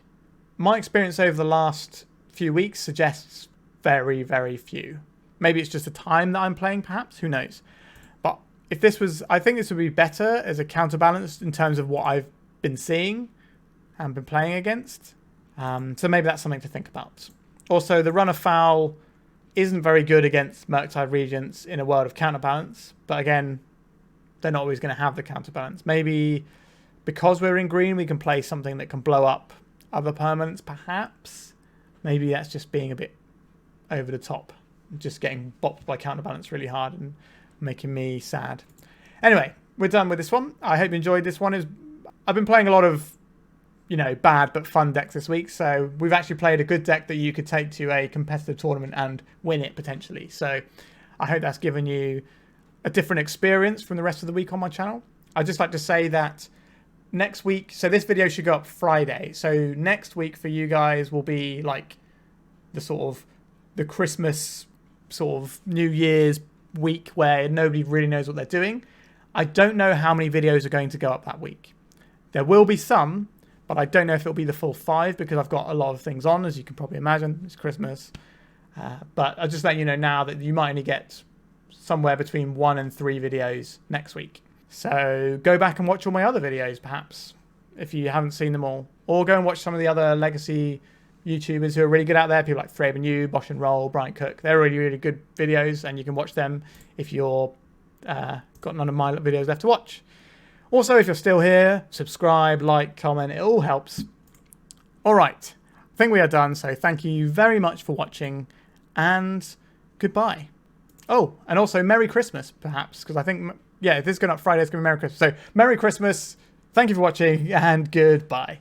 My experience over the last few weeks suggests very, very few. Maybe it's just the time that I'm playing, perhaps, who knows. But if this was, I think this would be better as a counterbalance in terms of what I've been seeing and been playing against. So maybe that's something to think about. Also, the run of foul isn't very good against Murktide Regents in a world of counterbalance. But again, they're not always going to have the counterbalance. Maybe because we're in green, we can play something that can blow up other permanents, perhaps. Maybe that's just being a bit over the top. Just getting bopped by counterbalance really hard and making me sad. Anyway, we're done with this one. I hope you enjoyed this one. I've been playing a lot of, bad but fun decks this week. So we've actually played a good deck that you could take to a competitive tournament and win it potentially. So I hope that's given you a different experience from the rest of the week on my channel. I'd just like to say that next week, so this video should go up Friday. So next week for you guys will be like the Christmas sort of New Year's week where nobody really knows what they're doing. I don't know how many videos are going to go up that week. There will be some, but I don't know if it'll be the full 5 because I've got a lot of things on, as you can probably imagine. It's Christmas. But I'll just let you know now that you might only get somewhere between 1 and 3 videos next week. So go back and watch all my other videos, perhaps, if you haven't seen them all. Or go and watch some of the other legacy YouTubers who are really good out there. People like Thraben U, Bosch and Roll, Brian Cook. They're really, really good videos, and you can watch them if you're got none of my videos left to watch. Also, if you're still here, subscribe, like, comment. It all helps. All right. I think we are done. So thank you very much for watching, and goodbye. Oh, and also Merry Christmas, perhaps, because I think, if this is going up Friday, it's going to be Merry Christmas. So Merry Christmas. Thank you for watching, and goodbye.